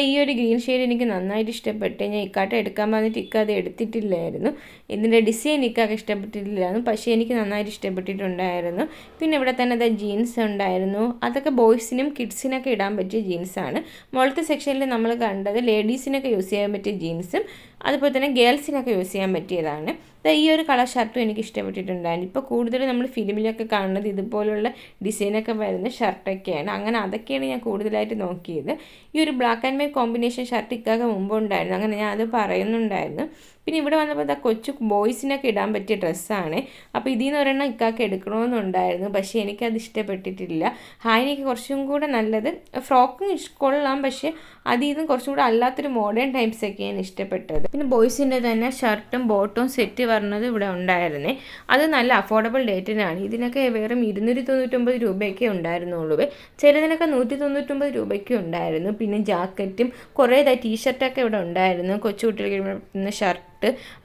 ഈ ഒരു ഗ്രീൻ ഷെയ്ഡ് എനിക്ക് നന്നായിട്ട് ഇഷ്ടപ്പെട്ടു. ഞാൻ ഇക്കാട്ട എടുക്കാൻ പറഞ്ഞിട്ട് ഇക്ക അത് എടുത്തിട്ടില്ലായിരുന്നു. ഇതിൻ്റെ ഡിസൈൻ ഇക്കാക്ക് ഇഷ്ടപ്പെട്ടിട്ടില്ലായിരുന്നു, പക്ഷേ എനിക്ക് നന്നായിട്ട് ഇഷ്ടപ്പെട്ടിട്ടുണ്ടായിരുന്നു. പിന്നെ ഇവിടെ തന്നെ ജീൻസ് ഉണ്ടായിരുന്നു. അതൊക്കെ ബോയ്സിനും കിഡ്സിനൊക്കെ ഇടാൻ പറ്റിയ ജീൻസാണ്. മുകളിലത്തെ സെക്ഷനിൽ നമ്മൾ കണ്ടത് ലേഡീസിനൊക്കെ യൂസ് ചെയ്യാൻ പറ്റിയ ജീൻസും അതുപോലെ തന്നെ ഗേൾസിനൊക്കെ യൂസ് ചെയ്യാൻ പറ്റിയതാണ്. ഈ ഒരു കളർ ഷർട്ടും എനിക്ക് ഇഷ്ടപ്പെട്ടിട്ടുണ്ടായിരുന്നു. ഇപ്പോൾ കൂടുതൽ നമ്മൾ ഫിലിമിലൊക്കെ കാണുന്നത് ഇതുപോലുള്ള ഡിസൈനൊക്കെ വരുന്ന ഷർട്ടൊക്കെയാണ്. അങ്ങനെ അതൊക്കെയാണ് ഞാൻ കൂടുതലായിട്ട് നോക്കിയത്. ഈ ഒരു black and white combination shirt ഇക്കൊക്കെ മുമ്പുണ്ടായിരുന്നു. അങ്ങനെ ഞാൻ അത് പറയുന്നുണ്ടായിരുന്നു. പിന്നെ ഇവിടെ വന്നപ്പോൾ കൊച്ചു ബോയ്സിനൊക്കെ ഇടാൻ പറ്റിയ ഡ്രസ്സാണ്. അപ്പോൾ ഇതിൽ നിന്ന് ഒരെണ്ണം ഇക്കാക്ക് എടുക്കണമെന്നുണ്ടായിരുന്നു, പക്ഷേ എനിക്കത് ഇഷ്ടപ്പെട്ടിട്ടില്ല. ഹാനിക്ക് കുറച്ചും കൂടെ നല്ലത് ഫ്രോക്കും കൊള്ളാം, പക്ഷേ അതിൽ നിന്നും കുറച്ചും കൂടെ അല്ലാത്തൊരു മോഡേൺ ടൈപ്സൊക്കെയാണ് ഇഷ്ടപ്പെട്ടത്. പിന്നെ ബോയ്സിൻ്റെ തന്നെ ഷർട്ടും ബോട്ടും സെറ്റ് പറഞ്ഞത് ഇവിടെ ഉണ്ടായിരുന്നേ. അത് നല്ല അഫോർഡബിൾ റേറ്റിനാണ്. ഇതിനൊക്കെ വെറും 299 രൂപയൊക്കെ ഉണ്ടായിരുന്നുള്ളൂ. ചിലതിനൊക്കെ 199 രൂപയ്ക്ക് ഉണ്ടായിരുന്നു. പിന്നെ ജാക്കറ്റും കുറേ ടീഷർട്ടൊക്കെ ഇവിടെ ഉണ്ടായിരുന്നു. കൊച്ചുകുട്ടികൾക്ക് ഷർട്ട്,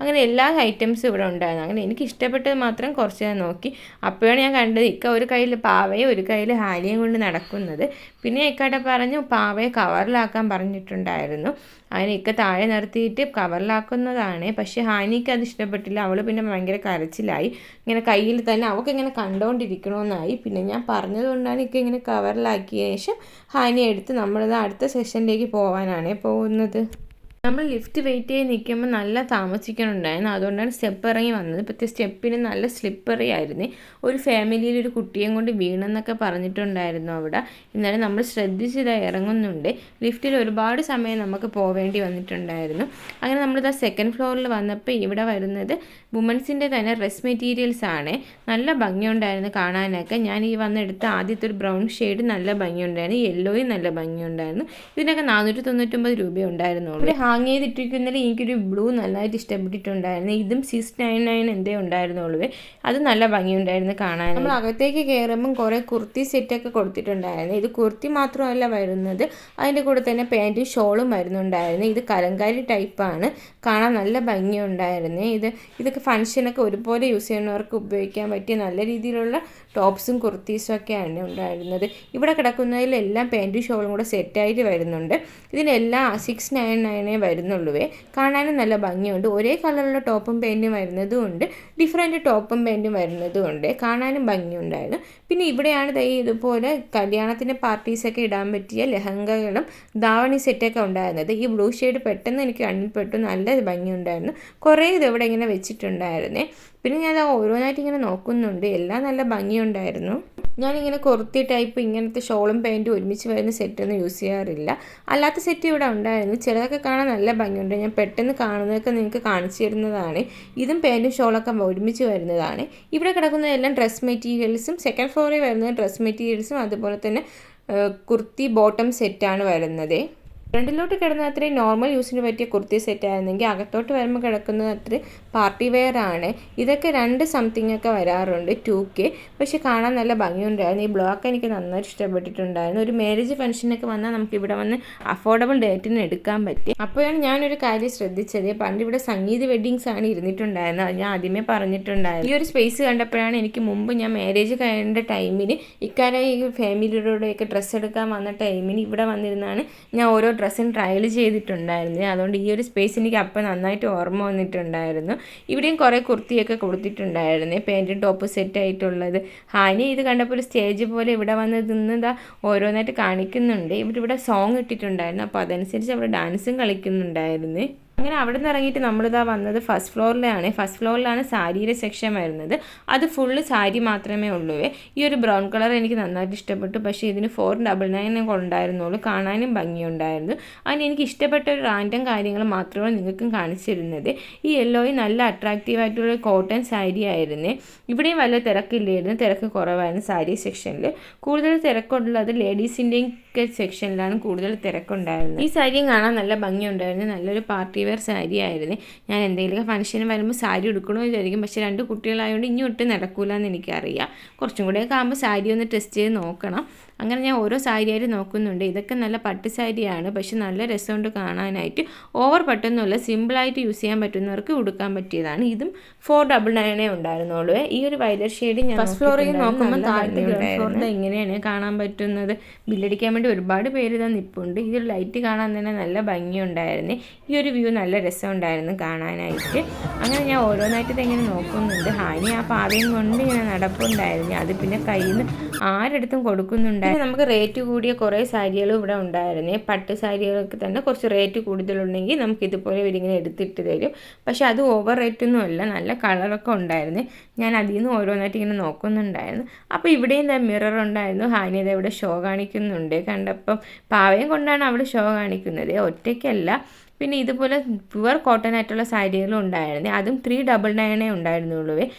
അങ്ങനെ എല്ലാ ഐറ്റംസും ഇവിടെ ഉണ്ടായിരുന്നു. അങ്ങനെ എനിക്ക് ഇഷ്ടപ്പെട്ടത് മാത്രം കുറച്ച് ഞാൻ നോക്കി. അപ്പോഴാണ് ഞാൻ കണ്ടത് ഇക്ക ഒരു കയ്യിൽ പാവയും ഒരു കയ്യിൽ ഹാനിയും കൊണ്ട് നടക്കുന്നത്. പിന്നെ ഇക്കടെ പറഞ്ഞു പാവയെ കവറിലാക്കാൻ പറഞ്ഞിട്ടുണ്ടായിരുന്നു. അതിന് ഇക്ക താഴെ നിർത്തിയിട്ട് കവറിലാക്കുന്നതാണ്. പക്ഷേ ഹാനിക്ക് അത് ഇഷ്ടപ്പെട്ടില്ല. അവൾ പിന്നെ ഭയങ്കര കരച്ചിലായി. ഇങ്ങനെ കയ്യിൽ തന്നെ അവൾക്ക് ഇങ്ങനെ കണ്ടുകൊണ്ടിരിക്കണമെന്നായി. പിന്നെ ഞാൻ പറഞ്ഞതുകൊണ്ടാണ് ഇക്ക ഇങ്ങനെ കവറിലാക്കിയ ശേഷം ഹാനിയെ എടുത്ത് നമ്മളത് അടുത്ത സെഷനിലേക്ക് പോകാനാണ് പോകുന്നത്. നമ്മൾ ലിഫ്റ്റ് വെയിറ്റ് ചെയ്ത് നിൽക്കുമ്പോൾ നല്ല താമസിക്കണുണ്ടായിരുന്നു. അതുകൊണ്ടാണ് സ്റ്റെപ്പ് ഇറങ്ങി വന്നത്. ഇപ്പോഴത്തെ സ്റ്റെപ്പിന് നല്ല സ്ലിപ്പറി ആയിരുന്നു. ഒരു ഫാമിലിയിൽ ഒരു കുട്ടിയെ കൊണ്ട് വീണെന്നൊക്കെ പറഞ്ഞിട്ടുണ്ടായിരുന്നു അവിടെ. എന്നാലും നമ്മൾ ശ്രദ്ധിച്ചിത് ഇറങ്ങുന്നുണ്ട്. ലിഫ്റ്റിൽ ഒരുപാട് സമയം നമുക്ക് പോവേണ്ടി വന്നിട്ടുണ്ടായിരുന്നു. അങ്ങനെ നമ്മളിതാ 2nd ഫ്ലോറിൽ വന്നപ്പോൾ ഇവിടെ വരുന്നത് വുമൻസിൻ്റെ തന്നെ ഡ്രസ് മെറ്റീരിയൽസ് ആണ്. നല്ല ഭംഗിയുണ്ടായിരുന്നു കാണാനൊക്കെ. ഞാൻ ഈ വന്നെടുത്ത ആദ്യത്തെ ഒരു ബ്രൗൺ ഷെയ്ഡ് നല്ല ഭംഗിയുണ്ടായിരുന്നു, യെല്ലോയും നല്ല ഭംഗിയുണ്ടായിരുന്നു. ഇതിനൊക്കെ 499 രൂപ ഉണ്ടായിരുന്നുള്ളൂ. ഹാങ് ചെയ്തിട്ടിരിക്കുന്നതിൽ എനിക്കൊരു ബ്ലൂ നല്ലതായിട്ട് ഇഷ്ടപ്പെട്ടിട്ടുണ്ടായിരുന്നു. ഇതും 699 എന്തേ ഉണ്ടായിരുന്നുള്ളൂ. അത് നല്ല ഭംഗിയുണ്ടായിരുന്നു കാണാൻ. നമ്മൾ അകത്തേക്ക് കയറുമ്പം കുറേ കുർത്തി സെറ്റൊക്കെ കൊടുത്തിട്ടുണ്ടായിരുന്നു. ഇത് കുർത്തി മാത്രമല്ല വരുന്നത്, അതിൻ്റെ കൂടെ തന്നെ പാൻറ്റും ഷോളും വരുന്നുണ്ടായിരുന്നു. ഇത് കലങ്കാരി ടൈപ്പാണ്, കാണാൻ നല്ല ഭംഗിയുണ്ടായിരുന്നു. ഇതൊക്കെ ഫംഗ്ഷനൊക്കെ ഒരുപോലെ യൂസ് ചെയ്യുന്നവർക്ക് ഉപയോഗിക്കാൻ പറ്റിയ നല്ല രീതിയിലുള്ള ടോപ്സും കുർത്തീസും ഒക്കെയാണ് ഉണ്ടായിരുന്നത്. ഇവിടെ കിടക്കുന്നതിലെല്ലാം പാൻറ്റും ഷോളും കൂടെ സെറ്റായിട്ട് വരുന്നുണ്ട്. ഇതിനെല്ലാം 699 വരുന്നുള്ളൂ. കാണാനും നല്ല ഭംഗിയുണ്ട്. ഒരേ കളറുള്ള ടോപ്പും പാൻറ്റും വരുന്നതും ഉണ്ട്, ഡിഫറെൻറ്റ് ടോപ്പും പാൻറ്റും വരുന്നതും ഉണ്ട്. കാണാനും ഭംഗിയുണ്ടായിരുന്നു. പിന്നെ ഇവിടെയാണ് ഇതുപോലെ കല്യാണത്തിൻ്റെ പാർട്ടീസൊക്കെ ഇടാൻ പറ്റിയ ലെഹങ്കകളും ധാവണി സെറ്റൊക്കെ ഉണ്ടായിരുന്നത്. ഈ ബ്ലൂ ഷെയ്ഡ് പെട്ടെന്ന് എനിക്ക് കണ്ണിൽപ്പെട്ടു, നല്ല ഭംഗിയുണ്ടായിരുന്നു. കുറേ ഇതിവിടെ ഇങ്ങനെ വെച്ചിട്ടുണ്ടായിരുന്നേ. പിന്നെ ഞാൻ ഓരോന്നായിട്ട് ഇങ്ങനെ നോക്കുന്നുണ്ട്, എല്ലാം നല്ല ഭംഗിയുണ്ടായിരുന്നു. ഞാനിങ്ങനെ കുർത്തി ടൈപ്പ് ഇങ്ങനത്തെ ഷോളും പാൻറ്റും ഒരുമിച്ച് വരുന്ന സെറ്റൊന്നും യൂസ് ചെയ്യാറില്ല. അല്ലാത്ത സെറ്റ് ഇവിടെ ഉണ്ടായിരുന്നു. ചിലതൊക്കെ കാണാൻ നല്ല ഭംഗിയുണ്ട്. ഞാൻ പെട്ടെന്ന് കാണുന്നതൊക്കെ നിങ്ങൾക്ക് കാണിച്ചു തരുന്നതാണ്. ഇതും പാൻറ്റും ഷോളൊക്കെ ഒരുമിച്ച് വരുന്നതാണ്. ഇവിടെ കിടക്കുന്നതെല്ലാം ഡ്രസ് മെറ്റീരിയൽസും, സെക്കൻഡ് ഫ്ലോറിൽ വരുന്നത് ഡ്രസ് മെറ്റീരിയൽസും അതുപോലെ തന്നെ കുർത്തി ബോട്ടം സെറ്റാണ് വരുന്നത്. ഫ്രണ്ടിലോട്ട് കിടന്ന അത്രയും നോർമൽ യൂസിന് പറ്റിയ കുർത്തി സെറ്റ് ആയിരുന്നെങ്കിൽ അകത്തോട്ട് വരുമ്പോൾ കിടക്കുന്നത് അത്ര പാർട്ടി വെയർ ആണ്. ഇതൊക്കെ 2 സംതിങ് ഒക്കെ വരാറുണ്ട് 2K. പക്ഷെ കാണാൻ നല്ല ഭംഗിയുണ്ടായിരുന്നു. ഈ ബ്ലോക്ക് എനിക്ക് നന്നായിട്ട് ഇഷ്ടപ്പെട്ടിട്ടുണ്ടായിരുന്നു. ഒരു മാരേജ് ഫംഗ്ഷനൊക്കെ വന്നാൽ നമുക്ക് ഇവിടെ വന്ന് അഫോർഡബിൾ ഡേറ്റിന് എടുക്കാൻ പറ്റി. അപ്പോഴാണ് ഞാനൊരു കാര്യം ശ്രദ്ധിച്ചത്, പണ്ട് ഇവിടെ സംഗീത വെഡ്ഡിങ്സ് ആണ് ഇരുന്നിട്ടുണ്ടായിരുന്നത്. അത് ഞാൻ ആദ്യമേ പറഞ്ഞിട്ടുണ്ടായിരുന്നു. ഈ ഒരു സ്പേസ് കണ്ടപ്പോഴാണ് എനിക്ക് മുമ്പ് ഞാൻ മാരേജ് കഴിയേണ്ട ടൈമിന് ഇക്കാലം ഈ ഫാമിലിയോടെയൊക്കെ ഡ്രസ്സ് എടുക്കാൻ വന്ന ടൈമിന് ഇവിടെ വന്നിരുന്നാണ് ഞാൻ ഓരോ ഡ്രസ്സും ട്രയൽ ചെയ്തിട്ടുണ്ടായിരുന്നു. അതുകൊണ്ട് ഈ ഒരു സ്പേസ് എനിക്ക് അപ്പം നന്നായിട്ട് ഓർമ്മ വന്നിട്ടുണ്ടായിരുന്നു. ഇവിടെയും കുറേ കുർത്തിയൊക്കെ കൊടുത്തിട്ടുണ്ടായിരുന്നു, പാൻറ്റും ടോപ്പ് സെറ്റായിട്ടുള്ളത്. ഹാനി ഇത് കണ്ടപ്പോൾ ഒരു സ്റ്റേജ് പോലെ ഇവിടെ വന്ന് നിന്നതാ ഓരോന്നായിട്ട് കാണിക്കുന്നുണ്ട്. ഇവിടെ സോങ് ഇട്ടിട്ടുണ്ടായിരുന്നു, അപ്പോൾ അതനുസരിച്ച് അവിടെ ഡാൻസും കളിക്കുന്നുണ്ടായിരുന്നു. അങ്ങനെ അവിടെ നിന്ന് ഇറങ്ങിയിട്ട് നമ്മളിതാ വന്നത് ഫസ്റ്റ് ഫ്ലോറിലാണ്. ഫസ്റ്റ് ഫ്ലോറിലാണ് സാരിയുടെ സെക്ഷൻ വരുന്നത്. അത് ഫുള്ള് സാരി മാത്രമേ ഉള്ളൂ. ഈ ഒരു ബ്രൗൺ കളർ എനിക്ക് നന്നായിട്ട് ഇഷ്ടപ്പെട്ടു. പക്ഷേ ഇതിന് 499 ഉണ്ടായിരുന്നുള്ളൂ. കാണാനും ഭംഗിയുണ്ടായിരുന്നു. അതിന് എനിക്ക് ഇഷ്ടപ്പെട്ട ഒരു റാൻഡം കാര്യങ്ങൾ മാത്രമേ നിങ്ങൾക്കും കാണിച്ചിരുന്നത്. ഈ യെല്ലോയും നല്ല അട്രാക്റ്റീവായിട്ടുള്ള കോട്ടൺ സാരി ആയിരുന്നു. ഇവിടെയും വല്ല തിരക്കില്ലായിരുന്നു, തിരക്ക് കുറവായിരുന്നു സാരി സെക്ഷനിൽ. കൂടുതൽ തിരക്കുള്ളത് ലേഡീസിൻ്റെയും സെക്ഷനിലാണ് കൂടുതൽ തിരക്കുണ്ടായിരുന്നത്. ഈ സാരിയും കാണാൻ നല്ല ഭംഗിയുണ്ടായിരുന്നു. നല്ലൊരു പാർട്ടി വെയർ സാരി ആയിരുന്നു. ഞാൻ എന്തെങ്കിലുമൊക്കെ ഫംഗ്ഷന് വരുമ്പോൾ സാരി എടുക്കണമെന്ന് വിചാരിക്കും. പക്ഷേ 2 കുട്ടികളായതുകൊണ്ട് ഇനി ഒട്ടും നടക്കില്ല എന്ന് എനിക്കറിയാം. കുറച്ചും കൂടെയൊക്കെ ആകുമ്പോൾ സാരി ഒന്ന് ടെസ്റ്റ് ചെയ്ത് നോക്കണം. അങ്ങനെ ഞാൻ ഓരോ സാരിയായിട്ട് നോക്കുന്നുണ്ട്. ഇതൊക്കെ നല്ല പട്ട് സാരിയാണ്, പക്ഷെ നല്ല രസമുണ്ട് കാണാനായിട്ട്. ഓവർ പട്ടൊന്നുമല്ല, സിമ്പിളായിട്ട് യൂസ് ചെയ്യാൻ പറ്റുന്നവർക്ക് ഉടുക്കാൻ പറ്റിയതാണ്. ഇതും 499 ഉണ്ടായിരുന്നുള്ളൂ. ഈ ഒരു വയലറ്റ് ഷെയ്ഡ് ഞാൻ ഫസ്റ്റ് ഫ്ലോറിൽ നോക്കുമ്പോൾ താഴത്തെ ഫ്ലോറിൽ എങ്ങനെയാണ് കാണാൻ പറ്റുന്നത്. ബില്ലടിക്കാൻ വേണ്ടി ഒരുപാട് പേര് ഇതാ നിൽപ്പുണ്ട്. ഈ ഒരു ലൈറ്റ് കാണാൻ തന്നെ നല്ല ഭംഗിയുണ്ടായിരുന്നു. ഈ ഒരു വ്യൂ നല്ല രസമുണ്ടായിരുന്നു കാണാനായിട്ട്. അങ്ങനെ ഞാൻ ഓരോന്നായിട്ട് ഇതെങ്ങനെ നോക്കുന്നുണ്ട്. ഹാനി ആ പാവയും കൊണ്ട് ഇങ്ങനെ നടപ്പുണ്ടായിരുന്നു. അത് പിന്നെ കയ്യിൽ നിന്ന് ആരെടുത്തും കൊടുക്കുന്നുണ്ടായിരുന്നു. നമുക്ക് റേറ്റ് കൂടിയ കുറേ സാരികളും ഇവിടെ ഉണ്ടായിരുന്നു. പട്ട് സാരികളൊക്കെ തന്നെ കുറച്ച് റേറ്റ് കൂടുതലുണ്ടെങ്കിൽ നമുക്ക് ഇതുപോലെ ഇവരിങ്ങനെ എടുത്തിട്ട് തരും. പക്ഷെ അത് ഓവർ റേറ്റൊന്നും അല്ല, നല്ല കളറൊക്കെ ഉണ്ടായിരുന്നു. ഞാൻ അതിൽ നിന്ന് ഓരോന്നായിട്ട് ഇങ്ങനെ നോക്കുന്നുണ്ടായിരുന്നു. അപ്പോൾ ഇവിടെയും മിറർ ഉണ്ടായിരുന്നു. ഹാനിയത ഇവിടെ ഷോ കാണിക്കുന്നുണ്ട്. കണ്ടപ്പം പാവയും കൊണ്ടാണ് അവിടെ ഷോ കാണിക്കുന്നത്, ഒറ്റയ്ക്കല്ല. പിന്നെ ഇതുപോലെ പ്യുവർ കോട്ടൺ ആയിട്ടുള്ള സാരികളും ഉണ്ടായിരുന്നു. അതും 399 ഉണ്ടായിരുന്നുള്ളൂ.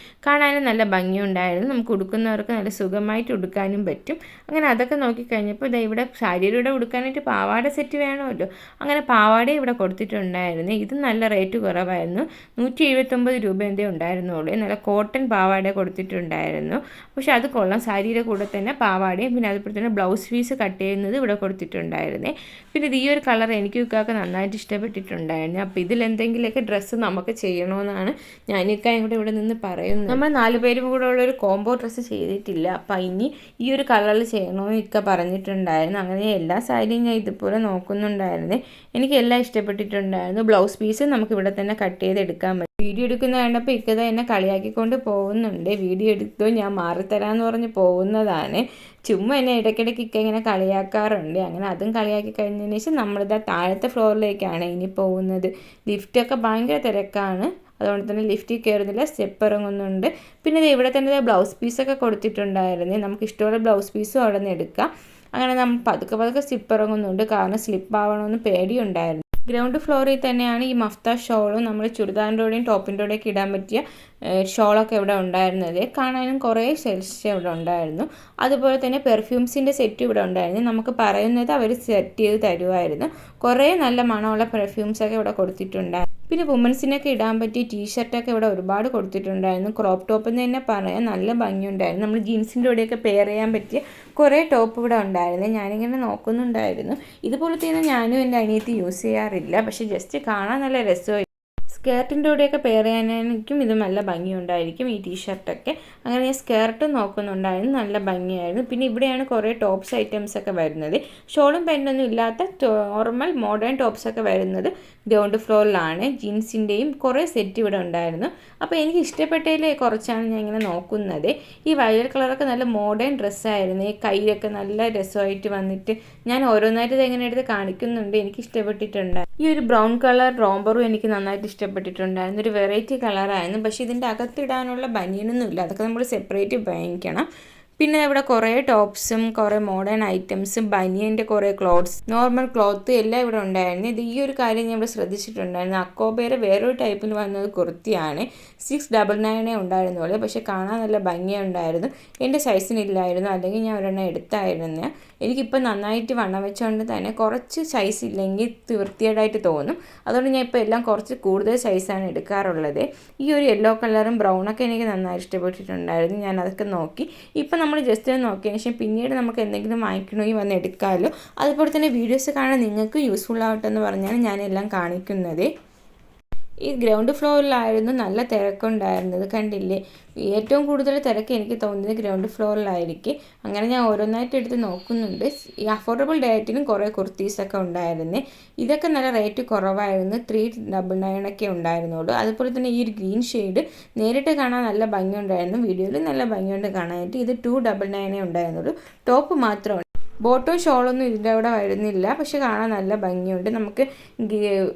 കാണാനും നല്ല ഭംഗിയുണ്ടായിരുന്നു. നമുക്ക് ഉടുക്കുന്നവർക്ക് നല്ല സുഖമായിട്ട് ഉടുക്കാനും പറ്റും. അങ്ങനെ അതൊക്കെ നോക്കിക്കഴിഞ്ഞപ്പോൾ ഇതാ ഇവിടെ സാരിയുടെ ഉടുക്കാനായിട്ട് പാവാട സെറ്റ് വേണമല്ലോ. അങ്ങനെ പാവാട ഇവിടെ കൊടുത്തിട്ടുണ്ടായിരുന്നു. ഇത് നല്ല റേറ്റ് കുറവായിരുന്നു. 179 രൂപ എന്തേ ഉണ്ടായിരുന്നുള്ളൂ. നല്ല കോട്ടൺ പാവാട കൊടുത്തിട്ടുണ്ടായിരുന്നു. പക്ഷെ അത് കൊള്ളാം. സാരിയുടെ കൂടെ തന്നെ പാവാടയും പിന്നെ അതുപോലെ തന്നെ ബ്ലൗസ് പീസ് കട്ട് ചെയ്യുന്നത് ഇവിടെ കൊടുത്തിട്ടുണ്ടായിരുന്നേ. പിന്നെ ഇത് ഈ ഒരു കളർ എനിക്ക് ഇക്കാക്ക് നന്നായിട്ട് ഇഷ്ടപ്പെട്ടിട്ടുണ്ടായിരുന്നു. അപ്പോൾ ഇതിലെന്തെങ്കിലുമൊക്കെ ഡ്രസ്സ് നമുക്ക് ചെയ്യണമെന്നാണ് ഞാനിക്കായും കൂടെ ഇവിടെ നിന്ന് പറയുന്നത്. നമ്മൾ 4 പേരും കൂടെ ഉള്ളൊരു കോംബോ ഡ്രസ്സ് ചെയ്തിട്ടില്ല. അപ്പോൾ ഇനി ഈ ഒരു കളറിൽ ചെയ്യണമെന്ന് ഇക്ക പറഞ്ഞിട്ടുണ്ടായിരുന്നു. അങ്ങനെ എല്ലാ സാരിയും ഞാൻ ഇതുപോലെ നോക്കുന്നുണ്ടായിരുന്നു. എനിക്ക് എല്ലാം ഇഷ്ടപ്പെട്ടിട്ടുണ്ടായിരുന്നു. ബ്ലൗസ് പീസ് നമുക്ക് ഇവിടെ തന്നെ കട്ട് ചെയ്തെടുക്കാൻ പറ്റും. വീഡിയോ എടുക്കുന്ന കണ്ടപ്പോൾ ഇക്കത എന്നെ കളിയാക്കിക്കൊണ്ട് പോകുന്നുണ്ട്. വീഡിയോ എടുത്തോ ഞാൻ മാറിത്തരാമെന്ന് പറഞ്ഞ് പോകുന്നതാണ്. ചുമ്മാ എന്നെ ഇടയ്ക്കിടയ്ക്ക് ഇക്ക ഇങ്ങനെ കളിയാക്കാറുണ്ട്. അങ്ങനെ അതും കളിയാക്കി കഴിഞ്ഞതിന് ശേഷം നമ്മളിതാ താഴത്തെ ഫ്ലോറിലേക്കാണ് ഇനി പോകുന്നത്. ലിഫ്റ്റൊക്കെ ഭയങ്കര തിരക്കാണ്, അതുകൊണ്ട് തന്നെ ലിഫ്റ്റിൽ കയറുന്നില്ല, സ്റ്റെപ്പ് ഇറങ്ങുന്നുണ്ട്. പിന്നെ ഇവിടെ തന്നെ ബ്ലൗസ് പീസൊക്കെ കൊടുത്തിട്ടുണ്ടായിരുന്നു. നമുക്ക് ഇഷ്ടമുള്ള ബ്ലൗസ് പീസും അവിടെ നിന്ന് എടുക്കാം. അങ്ങനെ നമ്മൾ പതുക്കെ സ്ലിപ്പ് ഇറങ്ങുന്നുണ്ട്, കാരണം സ്ലിപ്പ് ആവണമെന്ന് പേടിയുണ്ടായിരുന്നു. ഗ്രൗണ്ട് ഫ്ലോറിൽ തന്നെയാണ് ഈ മഫ്ത ഷോളും നമ്മൾ ചുരിദാറിൻ്റെയും ടോപ്പിൻ്റെയൊക്കെ ഇടാൻ പറ്റിയ ഷോളൊക്കെ ഇവിടെ ഉണ്ടായിരുന്നത്. കാണാനും കുറേ സെൽസ് ഇവിടെ ഉണ്ടായിരുന്നു. അതുപോലെ തന്നെ പെർഫ്യൂംസിൻ്റെ സെറ്റ് ഇവിടെ ഉണ്ടായിരുന്നു. നമുക്ക് പറയുന്നത് അവർ സെറ്റ് ചെയ്ത് തരുമായിരുന്നു. കുറേ നല്ല മണമുള്ള പെർഫ്യൂംസൊക്കെ ഇവിടെ കൊടുത്തിട്ടുണ്ടായിരുന്നു. പിന്നെ വുമൻസിനൊക്കെ ഇടാൻ പറ്റിയ ടീഷർട്ടൊക്കെ ഇവിടെ ഒരുപാട് കൊടുത്തിട്ടുണ്ടായിരുന്നു. ക്രോപ്പ് ടോപ്പ് എന്ന് തന്നെ പറയാൻ നല്ല ഭംഗിയുണ്ടായിരുന്നു. നമ്മൾ ജീൻസിൻ്റെ കൂടെയൊക്കെ പെയർ ചെയ്യാൻ പറ്റിയ കുറേ ടോപ്പ് ഇവിടെ ഉണ്ടായിരുന്നു. ഞാനിങ്ങനെ നോക്കുന്നുണ്ടായിരുന്നു. ഇതുപോലത്തെ ഞാനും എൻ്റെ അനിയത്തി യൂസ് ചെയ്യാറില്ല, പക്ഷേ ജസ്റ്റ് കാണാൻ നല്ല രസമായി. സ്കേർട്ടിൻ്റെ കൂടെയൊക്കെ പെയർ ചെയ്യാനായിരിക്കും ഇത് നല്ല ഭംഗിയുണ്ടായിരിക്കും ഈ ടീഷർട്ടൊക്കെ. അങ്ങനെ ഞാൻ സ്കേർട്ടും നോക്കുന്നുണ്ടായിരുന്നു, നല്ല ഭംഗിയായിരുന്നു. പിന്നെ ഇവിടെയാണ് കുറേ ടോപ്സ് ഐറ്റംസ് ഒക്കെ വരുന്നത്. ഷോളും പാൻറ്റൊന്നും ഇല്ലാത്ത നോർമൽ മോഡേൺ ടോപ്സ് ഒക്കെ വരുന്നത് ഗ്രൗണ്ട് ഫ്ലോറിലാണ്. ജീൻസിൻ്റെയും കുറേ സെറ്റ് ഇവിടെ ഉണ്ടായിരുന്നു. അപ്പോൾ എനിക്ക് ഇഷ്ടപ്പെട്ടതിൽ കുറച്ചാണ് ഞാൻ ഇങ്ങനെ നോക്കുന്നത്. ഈ വയലറ്റ് കളറൊക്കെ നല്ല മോഡേൺ ഡ്രസ്സായിരുന്നു. ഈ കൈയൊക്കെ നല്ല രസമായിട്ട് വന്നിട്ട് ഞാൻ ഓരോന്നായിട്ട് ഇത് എങ്ങനെ എടുത്ത് കാണിക്കുന്നുണ്ട്. എനിക്ക് ഇഷ്ടപ്പെട്ടിട്ടുണ്ട്. ഈ ഒരു ബ്രൗൺ കളർ റോംബറും എനിക്ക് നന്നായിട്ട് ഇഷ്ടപ്പെട്ടിട്ടുണ്ടായിരുന്നു. ഒരു വെറൈറ്റി കളറായിരുന്നു. പക്ഷേ ഇതിൻ്റെ അകത്തിടാനുള്ള ബനിയനൊന്നും ഇല്ല, അതൊക്കെ നമ്മൾ സെപ്പറേറ്റ് വാങ്ങിക്കണം. പിന്നെ ഇവിടെ കുറേ ടോപ്സും കുറേ മോഡേൺ ഐറ്റംസും ബനിയൻ്റെ കുറേ ക്ലോത്ത്സ്, നോർമൽ ക്ലോത്ത് എല്ലാം ഇവിടെ ഉണ്ടായിരുന്നു. ഇത് ഈ ഒരു കാര്യം ഞാൻ ഇവിടെ ശ്രദ്ധിച്ചിട്ടുണ്ടായിരുന്നു. അക്കോബേരെ വേറൊരു ടൈപ്പിൽ വന്നത് കുർത്തിയാണ്. 699 ഉണ്ടായിരുന്നുള്ളൂ, പക്ഷേ കാണാൻ നല്ല ഭംഗിയുണ്ടായിരുന്നു. എൻ്റെ സൈസിനില്ലായിരുന്നു, അല്ലെങ്കിൽ ഞാൻ ഒരെണ്ണം എടുത്തായിരുന്നു. എനിക്കിപ്പോൾ നന്നായിട്ട് വണ്ണം വെച്ചുകൊണ്ട് തന്നെ കുറച്ച് സൈസ് ഇല്ലെങ്കിൽ വൃത്തികേടായിട്ട് തോന്നും. അതുകൊണ്ട് ഞാൻ ഇപ്പോൾ എല്ലാം കുറച്ച് കൂടുതൽ സൈസാണ് എടുക്കാറുള്ളത്. ഈ ഒരു യെല്ലോ കളറും ബ്രൗണൊക്കെ എനിക്ക് നന്നായി ഇഷ്ടപ്പെട്ടിട്ടുണ്ടായിരുന്നു. ഞാൻ അതൊക്കെ നോക്കി. ഇപ്പം നമ്മൾ ജസ്റ്റ് ഒന്ന് നോക്കിയതിന് ശേഷം പിന്നീട് നമുക്ക് എന്തെങ്കിലും വാങ്ങിക്കണമെങ്കിൽ വന്ന് എടുക്കാമല്ലോ. അതുപോലെ തന്നെ വീഡിയോസ് കാണാൻ നിങ്ങൾക്ക് യൂസ്ഫുൾ ആവട്ടെ എന്ന് പറഞ്ഞാണ് ഞാനെല്ലാം കാണിക്കുന്നത്. ഈ ഗ്രൗണ്ട് ഫ്ലോറിലായിരുന്നു നല്ല തിരക്കുണ്ടായിരുന്നത്, കണ്ടില്ലേ? ഏറ്റവും കൂടുതൽ തിരക്ക് എനിക്ക് തോന്നുന്നത് ഗ്രൗണ്ട് ഫ്ലോറിലായിരിക്കും. അങ്ങനെ ഞാൻ ഓരോന്നായിട്ട് എടുത്ത് നോക്കുന്നുണ്ട്. ഈ അഫോർഡബിൾ റേറ്റിനും കുറേ കുർത്തീസൊക്കെ ഉണ്ടായിരുന്നു. ഇതൊക്കെ നല്ല റേറ്റ് കുറവായിരുന്നു, 399 ഒക്കെ ഉണ്ടായിരുന്നുള്ളൂ. അതുപോലെ തന്നെ ഈ ഒരു ഗ്രീൻ ഷെയ്ഡ് നേരിട്ട് കാണാൻ നല്ല ഭംഗിയുണ്ടായിരുന്നു, വീഡിയോയിൽ നല്ല ഭംഗിയുണ്ട് കാണാനായിട്ട്. ഇത് 299 ഉണ്ടായിരുന്നുള്ളൂ. ടോപ്പ് മാത്രമാണ്, ബോട്ടും ഷോളൊന്നും ഇതിൻ്റെ അവിടെ വരുന്നില്ല, പക്ഷെ കാണാൻ നല്ല ഭംഗിയുണ്ട്. നമുക്ക്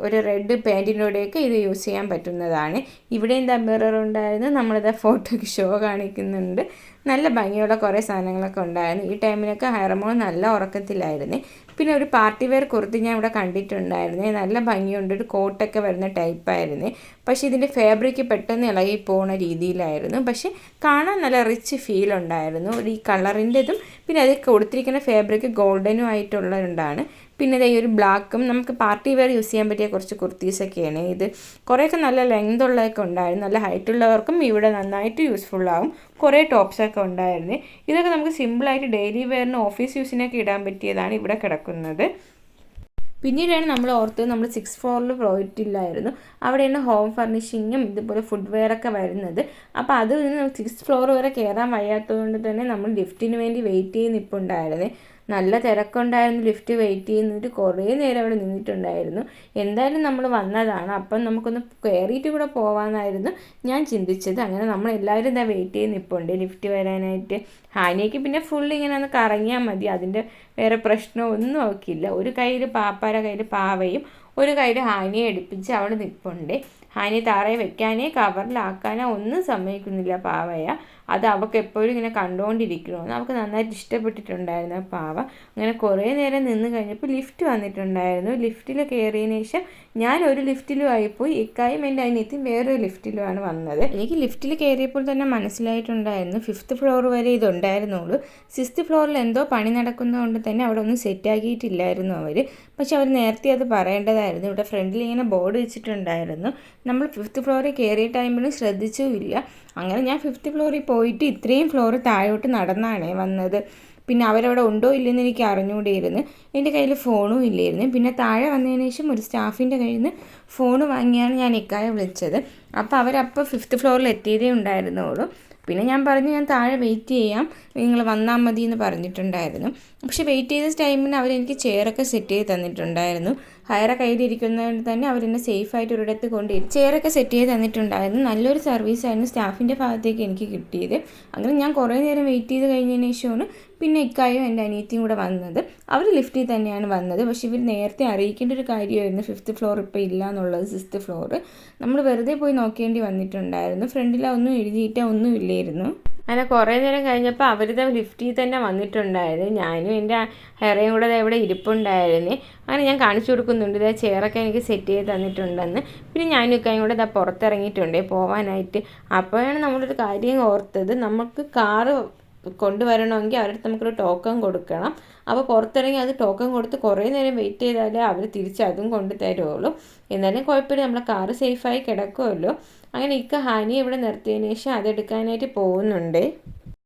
ഒരു റെഡ് പാൻറ്റിൻ്റെ കൂടെയൊക്കെ ഇത് യൂസ് ചെയ്യാൻ പറ്റുന്നതാണ്. ഇവിടെ എന്താ മിറർ ഉണ്ടായിരുന്നു, നമ്മളിതാ ഫോട്ടോയ്ക്ക് ഷോ കാണിക്കുന്നുണ്ട്. നല്ല ഭംഗിയുള്ള കുറേ സാധനങ്ങളൊക്കെ ഉണ്ടായിരുന്നു. ഈ ടൈമിലൊക്കെ ഹൈറമോൾ നല്ല ഉറക്കത്തിലായിരുന്നു. പിന്നെ ഒരു പാർട്ടി വെയർ കുർത്തി ഞാൻ ഇവിടെ കണ്ടിട്ടുണ്ടായിരുന്നു, നല്ല ഭംഗിയുണ്ട്, ഒരു കോട്ടൊക്കെ വരുന്ന ടൈപ്പായിരുന്നു. പക്ഷേ ഇതിൻ്റെ ഫാബ്രിക് പെട്ടെന്ന് ഇളകി പോകുന്ന രീതിയിലായിരുന്നു. പക്ഷേ കാണാൻ നല്ല റിച്ച് ഫീൽ ഉണ്ടായിരുന്നു. ഈ കളറിൻ്റെതും പിന്നെ അതിൽ കൊടുത്തിരിക്കുന്ന ഫാബ്രിക് ഗോൾഡനും ആയിട്ടുള്ളതുകൊണ്ടാണ്. പിന്നെ ഈ ഒരു ബ്ലാക്കും നമുക്ക് പാർട്ടി വെയർ യൂസ് ചെയ്യാൻ പറ്റിയ കുറച്ച് കുർത്തീസൊക്കെയാണ് ഇത്. കുറേയൊക്കെ നല്ല ലെങ്ത് ഉള്ളതൊക്കെ ഉണ്ടായിരുന്നു. നല്ല ഹൈറ്റ് ഉള്ളവർക്കും ഇവിടെ നന്നായിട്ട് യൂസ്ഫുള്ളാവും. കുറേ ടോപ്സൊക്കെ ഉണ്ടായിരുന്നു. ഇതൊക്കെ നമുക്ക് സിമ്പിളായിട്ട് ഡെയിലി വെയറിന് ഓഫീസ് യൂസിനൊക്കെ ഇടാൻ പറ്റിയതാണ് ഇവിടെ കിടക്കുന്നത്. പിന്നീടാണ് നമ്മൾ ഓർത്തത് നമ്മൾ 6th ഫ്ലോറിൽ പോയിട്ടില്ലായിരുന്നു. അവിടെയാണ് ഹോം ഫർണിഷിങ്ങും ഇതുപോലെ ഫുഡ് വെയറൊക്കെ വരുന്നത്. അപ്പോൾ അത് 6th ഫ്ലോർ വരെ കയറാൻ വയ്യാത്തതുകൊണ്ട് തന്നെ നമ്മൾ ലിഫ്റ്റിന് വേണ്ടി വെയിറ്റ് ചെയ്ത് നിൽപ്പുണ്ടായിരുന്നു. നല്ല തിരക്കുണ്ടായിരുന്നു, ലിഫ്റ്റ് വെയിറ്റ് ചെയ്യുന്നിട്ട് കുറേ നേരം അവിടെ നിന്നിട്ടുണ്ടായിരുന്നു. എന്തായാലും നമ്മൾ വന്നതാണ്, അപ്പം നമുക്കൊന്ന് കയറിയിട്ട് കൂടെ പോകാമെന്നായിരുന്നു ഞാൻ ചിന്തിച്ചത്. അങ്ങനെ നമ്മൾ എല്ലാവരും ഇതാ വെയിറ്റ് ചെയ്ത് നിൽപ്പുണ്ട് ലിഫ്റ്റ് വരാനായിട്ട്. ഹാനിയയ്ക്ക് പിന്നെ ഫുൾ ഇങ്ങനെ ഒന്ന് കറങ്ങിയാൽ മതി, അതിൻ്റെ വേറെ പ്രശ്നമൊന്നും നോക്കിയില്ല. ഒരു കയ്യിൽ പാപ്പാര കയ്യിൽ പാവയും ഒരു കയ്യിൽ ഹാനിയെ എടുപ്പിച്ച് അവിടെ നിൽപ്പുണ്ട്. ഹാനി താറയെ വെക്കാനേ കവറിലാക്കാനോ ഒന്നും സമ്മതിക്കുന്നില്ല പാവയ. അത് അവൾക്ക് എപ്പോഴും ഇങ്ങനെ കണ്ടുകൊണ്ടിരിക്കണമെന്ന് അവൾക്ക് നന്നായിട്ട് ഇഷ്ടപ്പെട്ടിട്ടുണ്ടായിരുന്നു ആ പാവ. അങ്ങനെ കുറേ നേരം നിന്ന് കഴിഞ്ഞപ്പോൾ ലിഫ്റ്റ് വന്നിട്ടുണ്ടായിരുന്നു. ലിഫ്റ്റിൽ കയറിയതിന് ശേഷം ഞാൻ ഒരു ലിഫ്റ്റിലും ആയിപ്പോയി, ഇക്കായും എൻ്റെ അനിയത്തിയും വേറൊരു ലിഫ്റ്റിലുമാണ് വന്നത്. എനിക്ക് ലിഫ്റ്റിൽ കയറിയപ്പോൾ തന്നെ മനസ്സിലായിട്ടുണ്ടായിരുന്നു 5th ഫ്ലോർ വരെ ഇതുണ്ടായിരുന്നുള്ളൂ. 6th ഫ്ലോറിൽ എന്തോ പണി നടക്കുന്നതുകൊണ്ട് തന്നെ അവിടെ ഒന്നും സെറ്റാക്കിയിട്ടില്ലായിരുന്നു അവർ. പക്ഷെ അവർ നേരത്തെ അത് പറയേണ്ടതായിരുന്നു. ഇവിടെ ഫ്രണ്ടിൽ ഇങ്ങനെ ബോർഡ് വെച്ചിട്ടുണ്ടായിരുന്നു. നമ്മൾ 5th ഫ്ലോറിൽ കയറിയ ടൈമിലും ശ്രദ്ധിച്ചുമില്ല. അങ്ങനെ ഞാൻ 5th ഫ്ലോറിൽ പോയിട്ട് ഇത്രയും ഫ്ലോർ താഴോട്ട് നടന്നാണ് വന്നത്. പിന്നെ അവരവിടെ ഉണ്ടോ ഇല്ലെന്ന് എനിക്ക് അറിഞ്ഞുകൂടിയിരുന്നു. എൻ്റെ കയ്യിൽ ഫോണും ഇല്ലായിരുന്നു. പിന്നെ താഴെ വന്നതിന് ശേഷം ഒരു സ്റ്റാഫിൻ്റെ കയ്യിൽ നിന്ന് ഫോൺ വാങ്ങിയാണ് ഞാൻ ഇക്കായെ വിളിച്ചത്. അപ്പോൾ അവരപ്പോൾ 5th ഫ്ലോറിൽ എത്തിയതേ ഉണ്ടായിരുന്നുള്ളൂ. പിന്നെ ഞാൻ പറഞ്ഞു ഞാൻ താഴെ വെയിറ്റ് ചെയ്യാം, നിങ്ങൾ വന്നാൽ മതി എന്ന് പറഞ്ഞിട്ടുണ്ടായിരുന്നു. പക്ഷേ വെയിറ്റ് ചെയ്ത ടൈമിന് അവരെനിക്ക് ചെയറൊക്കെ സെറ്റ് ചെയ്ത് തന്നിട്ടുണ്ടായിരുന്നു. ഹയറെ കയ്യിലിരിക്കുന്നതുകൊണ്ട് തന്നെ അവരെന്നെ സേഫായിട്ട് ഒരിടത്ത് കൊണ്ടിരുത്തി ചെയറൊക്കെ സെറ്റ് ചെയ്ത് തന്നിട്ടുണ്ടായിരുന്നു. നല്ലൊരു സർവീസായിരുന്നു സ്റ്റാഫിൻ്റെ ഭാഗത്തേക്ക് എനിക്ക് കിട്ടിയത്. അങ്ങനെ ഞാൻ കുറേ നേരം വെയിറ്റ് ചെയ്ത് കഴിഞ്ഞതിന് ശേഷമാണ് പിന്നെ ഇക്കായും എൻ്റെ അനിയത്തിയും കൂടെ വന്നത്. അവർ ലിഫ്റ്റിൽ തന്നെയാണ് വന്നത്. പക്ഷേ ഇവർ നേരത്തെ അറിയിക്കേണ്ട ഒരു കാര്യമായിരുന്നു 5th ഫ്ലോർ ഇപ്പോൾ ഇല്ല എന്നുള്ളത്. 6th ഫ്ലോർ നമ്മൾ വെറുതെ പോയി നോക്കേണ്ടി വന്നിട്ടുണ്ടായിരുന്നു. ഫ്രണ്ടിലൊന്നും എഴുതിയിട്ടോ ഒന്നും ഇല്ലായിരുന്നു. അങ്ങനെ കുറേ നേരം കഴിഞ്ഞപ്പോൾ അവരിത് ലിഫ്റ്റിൽ തന്നെ വന്നിട്ടുണ്ടായിരുന്നു. ഞാനും എൻ്റെ ഹെയറയും കൂടെ ഇവിടെ ഇരിപ്പുണ്ടായിരുന്നു. അങ്ങനെ ഞാൻ കാണിച്ചു കൊടുക്കുന്നുണ്ട്, ഇതാ ചെയറൊക്കെ എനിക്ക് സെറ്റ് ചെയ്ത് തന്നിട്ടുണ്ടെന്ന്. പിന്നെ ഞാനും ഇക്കായും കൂടെ ഇതാ പുറത്തിറങ്ങിയിട്ടുണ്ട് പോകാനായിട്ട്. അപ്പോഴാണ് നമ്മളൊരു കാര്യം ഓർത്തത്, നമുക്ക് കാറ് കൊണ്ടുവരണമെങ്കിൽ അവരുടെ നമുക്കൊരു ടോക്കൺ കൊടുക്കണം. അപ്പോൾ പുറത്തിറങ്ങി അത് ടോക്കൺ കൊടുത്ത് കുറേ നേരം വെയിറ്റ് ചെയ്താലേ അവർ തിരിച്ച് അതും കൊണ്ട് തരുള്ളൂ. എന്നാലും കുഴപ്പമില്ല, നമ്മളെ കാറ് സേഫായി കിടക്കുമല്ലോ. അങ്ങനെ ഇക്ക ഹാനിയെ ഇവിടെ നിർത്തിയതിന് ശേഷം അതെടുക്കാനായിട്ട് പോകുന്നുണ്ട്.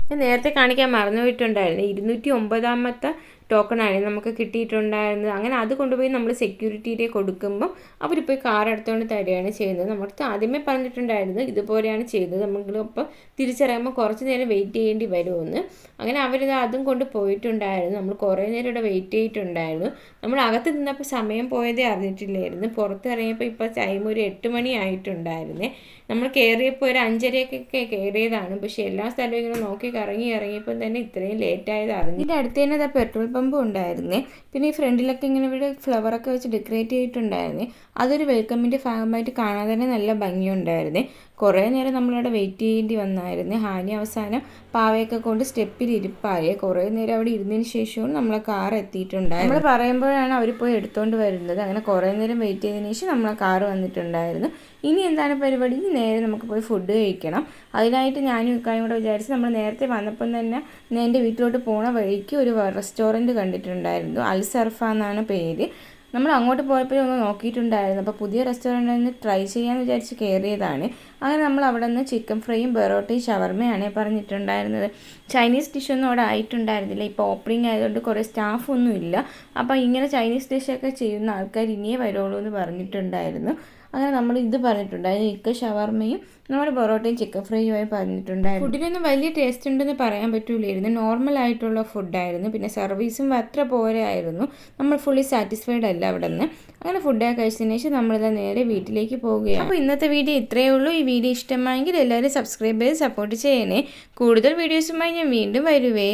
ഞാൻ നേരത്തെ കാണിക്കാൻ മറന്നുപോയിട്ടുണ്ടായിരുന്നു, 209ാമത്തെ ടോക്കണാണ് നമുക്ക് കിട്ടിയിട്ടുണ്ടായിരുന്നത്. അങ്ങനെ അത് കൊണ്ടുപോയി നമ്മൾ സെക്യൂരിറ്റിയുടെ കൊടുക്കുമ്പോൾ അവർ പോയി കാർ എടുത്തുകൊണ്ട് തരികയാണ് ചെയ്യുന്നത്. നമ്മുടെ ആദ്യമേ പറഞ്ഞിട്ടുണ്ടായിരുന്നു ഇതുപോലെയാണ് ചെയ്തത്, നമ്മളിപ്പോൾ തിരിച്ചറിയുമ്പോൾ കുറച്ച് നേരം വെയിറ്റ് ചെയ്യേണ്ടി വരുമെന്ന്. അങ്ങനെ അവരിത് അതും കൊണ്ട് പോയിട്ടുണ്ടായിരുന്നു. നമ്മൾ കുറേ നേരം ഇവിടെ വെയിറ്റ് ചെയ്തിട്ടുണ്ടായിരുന്നു. നമ്മൾ അകത്ത് നിന്നപ്പോൾ സമയം പോയതേ അറിഞ്ഞിട്ടില്ലായിരുന്നു. പുറത്തിറങ്ങിയപ്പോൾ ഇപ്പോൾ ടൈം ഒരു 8 മണി ആയിട്ടുണ്ടായിരുന്നേ. നമ്മൾ കയറിയപ്പോൾ ഒരു 5:30-ഒക്കെ കയറിയതാണ്. പക്ഷേ എല്ലാ സ്ഥലവും ഇങ്ങനെ നോക്കി ഇറങ്ങിയപ്പോൾ തന്നെ ഇത്രയും ലേറ്റായത് അറിഞ്ഞു. ഇതിൻ്റെ അടുത്ത് തന്നെ പെട്രോൾ പമ്പും ഉണ്ടായിരുന്നേ. പിന്നെ ഈ ഫ്രണ്ടിലൊക്കെ ഇങ്ങനെ ഇവിടെ ഫ്ലവറൊക്കെ വെച്ച് ഡെക്കറേറ്റ് ചെയ്തിട്ടുണ്ടായിരുന്നേ. അതൊരു വെൽക്കമിൻ്റെ ഭാഗമായിട്ട് കാണാൻ തന്നെ നല്ല ഭംഗിയുണ്ടായിരുന്നേ. കുറേ നേരം നമ്മളവിടെ വെയിറ്റ് ചെയ്യേണ്ടി വന്നായിരുന്നു. ഹാനി അവസാനം പാവയൊക്കെ കൊണ്ട് സ്റ്റെപ്പിൽ ഇരിപ്പായേ. കുറേ നേരം അവിടെ ഇരുന്നതിന് ശേഷമാണ് നമ്മളെ കാർ എത്തിയിട്ടുണ്ടായിരുന്നു. നമ്മൾ പറയുമ്പോഴാണ് അവർ പോയി എടുത്തുകൊണ്ട് വരുന്നത്. അങ്ങനെ കുറേ നേരം വെയിറ്റ് ചെയ്തതിന് ശേഷം നമ്മളെ കാർ വന്നിട്ടുണ്ടായിരുന്നു. ഇനി എന്താണ് പരിപാടി? നേരെ നമുക്ക് പോയി ഫുഡ് കഴിക്കണം. അതിനായിട്ട് ഞാനും ഇക്കായും കൂടെ വിചാരിച്ച് നമ്മൾ നേരത്തെ വന്നപ്പം തന്നെ എൻ്റെ വീട്ടിലോട്ട് പോണ വഴിക്ക് ഒരു റെസ്റ്റോറൻറ്റ് കണ്ടിട്ടുണ്ടായിരുന്നു. അൽ സർഫ എന്നാണ് പേര്. നമ്മൾ അങ്ങോട്ട് പോയപ്പോഴും ഒന്ന് നോക്കിയിട്ടുണ്ടായിരുന്നു. അപ്പോൾ പുതിയ റെസ്റ്റോറൻറ്റിൽ നിന്ന് ട്രൈ ചെയ്യാമെന്ന് വിചാരിച്ച് കയറിയതാണ്. അങ്ങനെ നമ്മൾ അവിടെ നിന്ന് ചിക്കൻ ഫ്രൈയും ബെറോട്ടയും ഷവർമയാണ് പറഞ്ഞിട്ടുണ്ടായിരുന്നത്. ചൈനീസ് ഡിഷൊന്നും അവിടെ ആയിട്ടുണ്ടായിരുന്നില്ല. ഇപ്പോൾ ഓപ്പണിംഗ് ആയതുകൊണ്ട് കുറേ സ്റ്റാഫൊന്നും ഇല്ല. അപ്പോൾ ഇങ്ങനെ ചൈനീസ് ഡിഷൊക്കെ ചെയ്യുന്ന ആൾക്കാർ ഇനിയേ വരുള്ളൂ എന്ന് പറഞ്ഞിട്ടുണ്ടായിരുന്നു. അങ്ങനെ നമ്മൾ ഇത് പറഞ്ഞിട്ടുണ്ടായിരുന്നു, ഇക്ക ഷവർമയും നമ്മുടെ പൊറോട്ടയും ചിക്കൻ ഫ്രൈയുമായി പറഞ്ഞിട്ടുണ്ടായിരുന്നു. ഫുഡിനൊന്നും വലിയ ടേസ്റ്റ് ഉണ്ടെന്ന് പറയാൻ പറ്റൂലായിരുന്നു. നോർമൽ ആയിട്ടുള്ള ഫുഡായിരുന്നു. പിന്നെ സർവീസും അത്ര പോരായിരുന്നു. നമ്മൾ ഫുള്ളി സാറ്റിസ്ഫൈഡ് അല്ല അവിടെ നിന്ന്. അങ്ങനെ ഫുഡൊക്കെ കഴിച്ചതിന് ശേഷം നമ്മളിത് നേരെ വീട്ടിലേക്ക് പോവുകയാണ്. അപ്പോൾ ഇന്നത്തെ വീഡിയോ ഇത്രയേ ഉള്ളൂ. ഈ വീഡിയോ ഇഷ്ടമായെങ്കിൽ എല്ലാവരും സബ്സ്ക്രൈബ് ചെയ്ത് സപ്പോർട്ട് ചെയ്യണേ. കൂടുതൽ വീഡിയോസുമായി ഞാൻ വീണ്ടും വരുവേ.